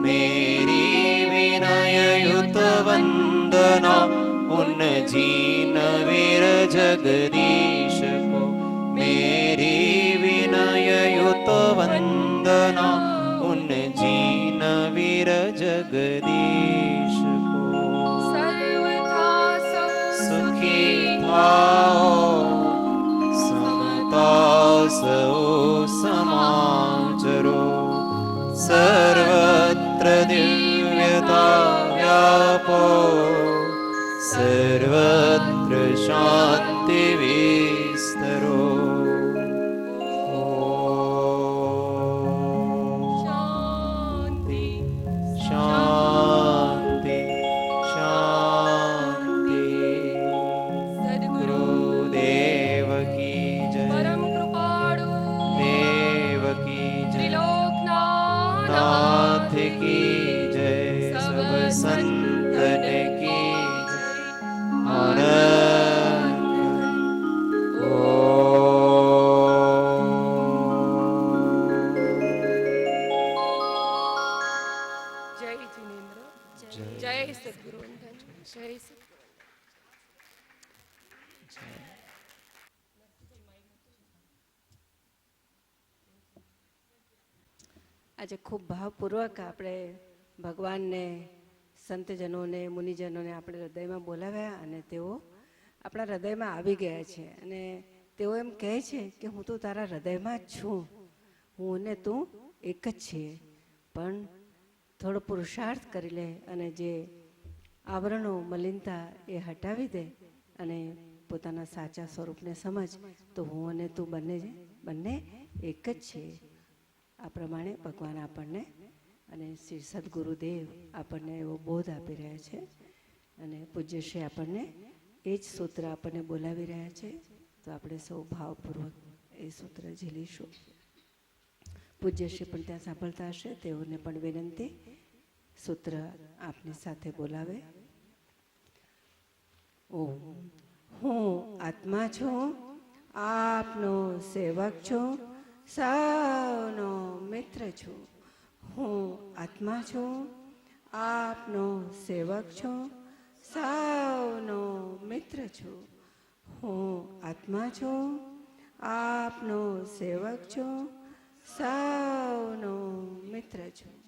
मेरी विनययुत वंदना उन जीन वीर जगदीश को मेरी विनययुत वंदना उन जीन वीर जगदीश को सर्वथा सुखी थाओ समता सौ समाचरो सर्वत्र दिव्यता व्यापो सर्वत्र शांति विस्तरो शांति शांति शांति सद्गुरु गुरुदेव की जय परम कृपाळु देव की जय त्रिलोकनाथ नाथ की जय सब संतन की जय आनंद જય જીનેન્દ્ર જય સદગુરુ વંદન જય સદગુરુ આજે ખૂબ ભાવપૂર્વક આપણે ભગવાનને સંતજનોને મુનિજનોને આપણે હૃદયમાં બોલાવ્યા અને તેઓ આપણા હૃદયમાં આવી ગયા છે અને તેઓ એમ કહે છે કે હું તો તારા હૃદયમાં જ છું, હું અને તું એક જ છીએ, પણ થોડો પુરુષાર્થ કરી લે અને જે આવરણો મલિનતા એ હટાવી દે અને પોતાના સાચા સ્વરૂપને સમજ, તો હું અને તું બંને એક જ છીએ. આ પ્રમાણે ભગવાન આપણને અને શ્રી સદગુરુદેવ આપણને એવો બોધ આપી રહ્યા છે અને પૂજ્યશ્રી આપણને એ જ સૂત્ર આપણને બોલાવી રહ્યા છે. તો આપણે સૌ ભાવપૂર્વક એ સૂત્ર ઝીલીશું. પૂજ્યશ્રી પણ ત્યાં સાંભળતા હશે, તેઓને પણ વિનંતી સૂત્ર આપની સાથે બોલાવે. ઓમ. હું આત્મા છું, આપનો સેવક છું, સૌનો મિત્ર છું. હું આત્મા છું, આપનો સેવક છું, સૌનો મિત્ર છું. હું આત્મા છું, આપનો સેવક છું, સૌનો મિત્ર છું.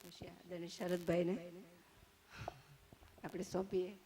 પછી આદરણીય શરદભાઈને આપણે સોંપીએ.